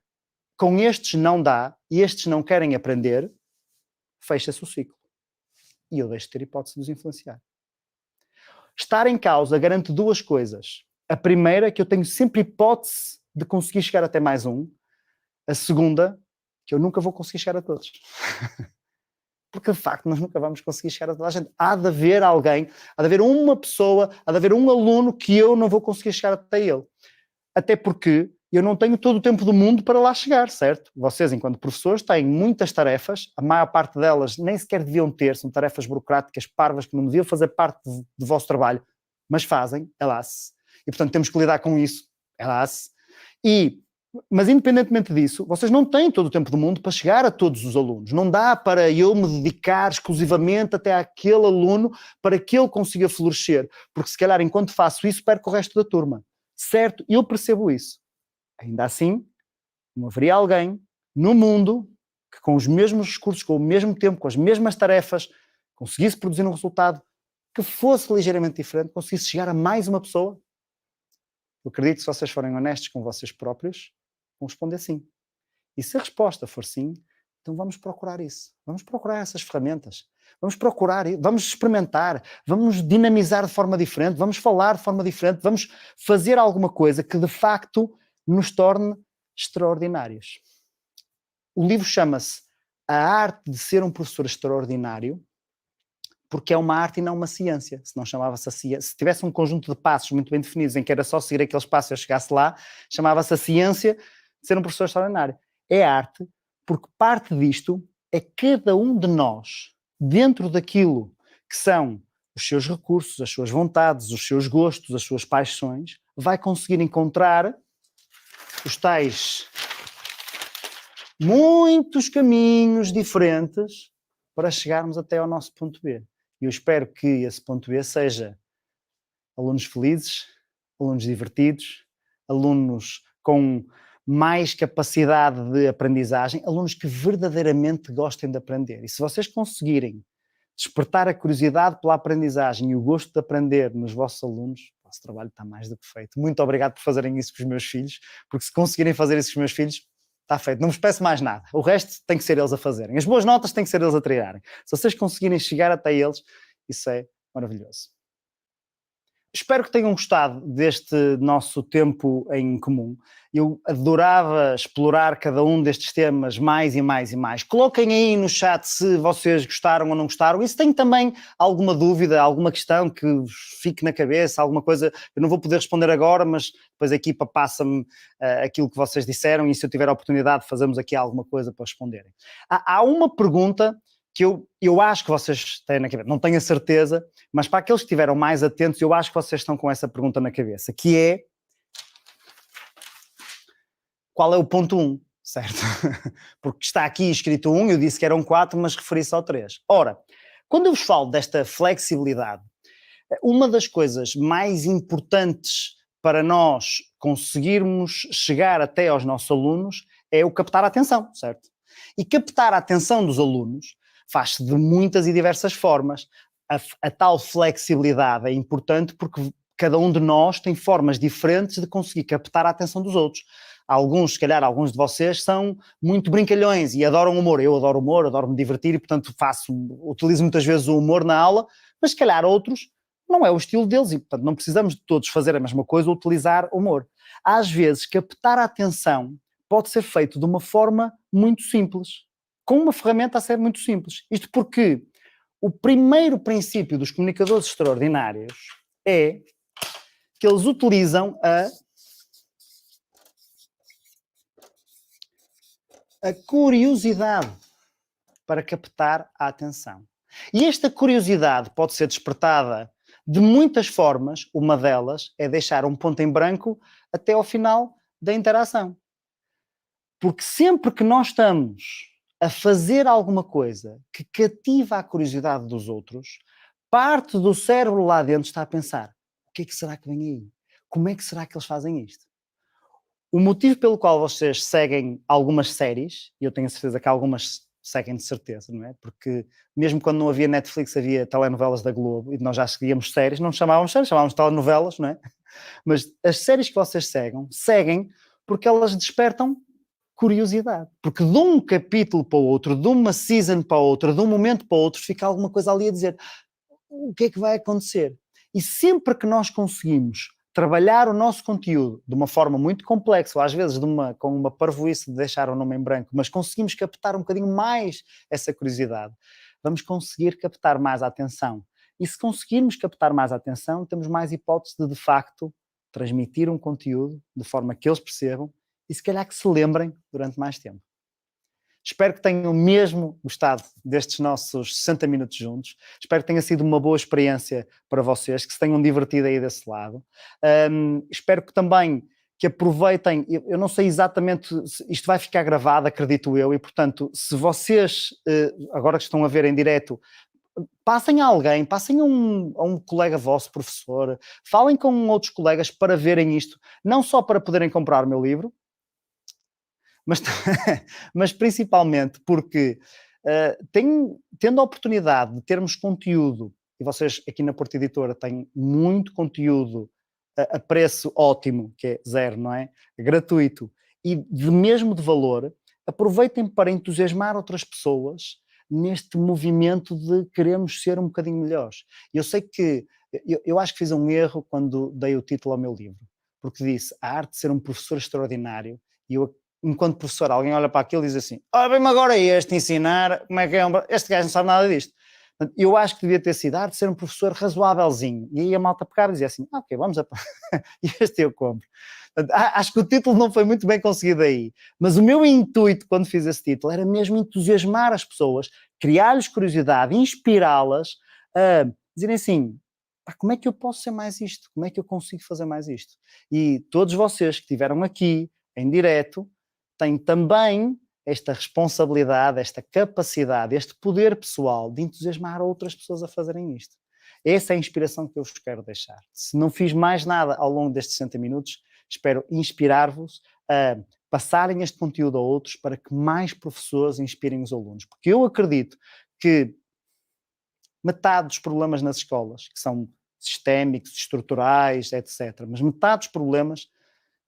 com estes não dá e estes não querem aprender, fecha-se o ciclo. E eu deixo de ter hipótese de os influenciar. Estar em causa garante duas coisas. A primeira, que eu tenho sempre hipótese de conseguir chegar até mais um. A segunda, que eu nunca vou conseguir chegar a todos. Porque de facto nós nunca vamos conseguir chegar a toda a gente. Há de haver alguém, há de haver uma pessoa, há de haver um aluno que eu não vou conseguir chegar até ele. Até porque eu não tenho todo o tempo do mundo para lá chegar, certo? Vocês, enquanto professores, têm muitas tarefas, a maior parte delas nem sequer deviam ter, são tarefas burocráticas, parvas, que não deviam fazer parte do vosso trabalho, mas fazem, elas. E portanto temos que lidar com isso, elas. Mas independentemente disso, vocês não têm todo o tempo do mundo para chegar a todos os alunos. Não dá para eu me dedicar exclusivamente até àquele aluno para que ele consiga florescer, porque se calhar enquanto faço isso perco o resto da turma. Certo? Eu percebo isso. Ainda assim, não haveria alguém no mundo que, com os mesmos recursos, com o mesmo tempo, com as mesmas tarefas, conseguisse produzir um resultado que fosse ligeiramente diferente, conseguisse chegar a mais uma pessoa. Eu acredito que, se vocês forem honestos com vocês próprios, vão responder sim. E se a resposta for sim, então vamos procurar isso. Vamos procurar essas ferramentas. Vamos procurar, vamos experimentar, vamos dinamizar de forma diferente, vamos falar de forma diferente, vamos fazer alguma coisa que de facto nos torne extraordinários. O livro chama-se A Arte de Ser um Professor Extraordinário, porque é uma arte e não uma ciência. Se não chamava-se a ciência, se tivesse um conjunto de passos muito bem definidos em que era só seguir aqueles passos e eu chegasse lá, chamava-se a ciência de ser um professor extraordinário. É arte, porque parte disto é cada um de nós, dentro daquilo que são os seus recursos, as suas vontades, os seus gostos, as suas paixões, vai conseguir encontrar os tais muitos caminhos diferentes para chegarmos até ao nosso ponto B. E eu espero que esse ponto B seja alunos felizes, alunos divertidos, alunos com mais capacidade de aprendizagem, alunos que verdadeiramente gostem de aprender. E se vocês conseguirem despertar a curiosidade pela aprendizagem e o gosto de aprender nos vossos alunos, o vosso trabalho está mais do que feito. Muito obrigado por fazerem isso com os meus filhos, porque se conseguirem fazer isso com os meus filhos, está feito, não vos peço mais nada. O resto tem que ser eles a fazerem. As boas notas têm que ser eles a tirarem. Se vocês conseguirem chegar até eles, isso é maravilhoso. Espero que tenham gostado deste nosso tempo em comum. Eu adorava explorar cada um destes temas mais e mais e mais. Coloquem aí no chat se vocês gostaram ou não gostaram. E se têm também alguma dúvida, alguma questão que vos fique na cabeça, alguma coisa, eu não vou poder responder agora, mas depois a equipa passa-me aquilo que vocês disseram e se eu tiver a oportunidade fazemos aqui alguma coisa para responderem. Há uma pergunta que eu acho que vocês têm na cabeça, não tenho a certeza, mas para aqueles que estiveram mais atentos, eu acho que vocês estão com essa pergunta na cabeça, que é: qual é o ponto 1, certo? Porque está aqui escrito 1, eu disse que eram 4, mas referi-se ao 3. Ora, quando eu vos falo desta flexibilidade, uma das coisas mais importantes para nós conseguirmos chegar até aos nossos alunos é o captar a atenção, certo? E captar a atenção dos alunos faz-se de muitas e diversas formas. A tal flexibilidade é importante porque cada um de nós tem formas diferentes de conseguir captar a atenção dos outros. Alguns, se calhar, alguns de vocês são muito brincalhões e adoram humor. Eu adoro humor, adoro me divertir e, portanto, utilizo muitas vezes o humor na aula, mas se calhar outros não é o estilo deles e, portanto, não precisamos de todos fazer a mesma coisa ou utilizar humor. Às vezes, captar a atenção pode ser feito de uma forma muito simples, com uma ferramenta a ser muito simples. Isto porque o primeiro princípio dos comunicadores extraordinários é que eles utilizam a curiosidade para captar a atenção. E esta curiosidade pode ser despertada de muitas formas. Uma delas é deixar um ponto em branco até ao final da interação. Porque sempre que nós estamos a fazer alguma coisa que cativa a curiosidade dos outros, parte do cérebro lá dentro está a pensar: o que é que será que vem aí? Como é que será que eles fazem isto? O motivo pelo qual vocês seguem algumas séries, e eu tenho a certeza que algumas seguem de certeza, não é? Porque mesmo quando não havia Netflix, havia telenovelas da Globo e nós já seguíamos séries, não chamávamos séries, chamávamos telenovelas, não é? Mas as séries que vocês seguem porque elas despertam curiosidade. Porque de um capítulo para o outro, de uma season para a outra, de um momento para o outro, fica alguma coisa ali a dizer: o que é que vai acontecer? E sempre que nós conseguimos trabalhar o nosso conteúdo de uma forma muito complexa, ou às vezes com uma parvoíce de deixar o nome em branco, mas conseguimos captar um bocadinho mais essa curiosidade, vamos conseguir captar mais a atenção. E se conseguirmos captar mais a atenção, temos mais hipótese de facto, transmitir um conteúdo de forma que eles percebam e se calhar que se lembrem durante mais tempo. Espero que tenham mesmo gostado destes nossos 60 minutos juntos. Espero que tenha sido uma boa experiência para vocês, que se tenham divertido aí desse lado. Espero que também que aproveitem, eu não sei exatamente, isto vai ficar gravado, acredito eu, e portanto, se vocês, agora que estão a ver em direto, passem a alguém, passem a um colega vosso, professor, falem com outros colegas para verem isto, não só para poderem comprar o meu livro, mas, mas principalmente porque tendo a oportunidade de termos conteúdo, e vocês aqui na Porta Editora têm muito conteúdo a preço ótimo, que é zero, não é? Gratuito, e mesmo de valor, aproveitem para entusiasmar outras pessoas neste movimento de queremos ser um bocadinho melhores. Eu sei que, eu acho que fiz um erro quando dei o título ao meu livro, porque disse a arte de ser um professor extraordinário, e eu, enquanto professor, alguém olha para aquilo e diz assim: vem-me agora este ensinar, como é que é, este gajo não sabe nada disto. Portanto, eu acho que devia ter sido a arte de ser um professor razoávelzinho. E aí a malta pegava e dizia assim: ok, vamos a... e este eu compro. Portanto, acho que o título não foi muito bem conseguido aí. Mas o meu intuito quando fiz esse título era mesmo entusiasmar as pessoas, criar-lhes curiosidade, inspirá-las a dizerem assim: como é que eu posso ser mais isto? Como é que eu consigo fazer mais isto? E todos vocês que estiveram aqui em direto têm também esta responsabilidade, esta capacidade, este poder pessoal de entusiasmar outras pessoas a fazerem isto. Essa é a inspiração que eu vos quero deixar. Se não fiz mais nada ao longo destes 60 minutos, espero inspirar-vos a passarem este conteúdo a outros para que mais professores inspirem os alunos. Porque eu acredito que metade dos problemas nas escolas, que são sistémicos, estruturais, etc., mas metade dos problemas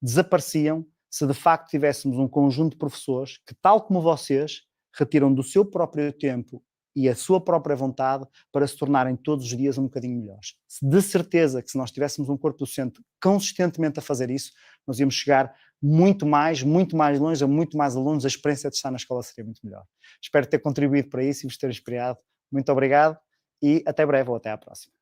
desapareciam se de facto tivéssemos um conjunto de professores que, tal como vocês, retiram do seu próprio tempo e a sua própria vontade para se tornarem todos os dias um bocadinho melhores. De certeza que se nós tivéssemos um corpo docente consistentemente a fazer isso, nós íamos chegar muito mais longe, a muito mais alunos, a experiência de estar na escola seria muito melhor. Espero ter contribuído para isso e vos ter inspirado. Muito obrigado e até breve ou até à próxima.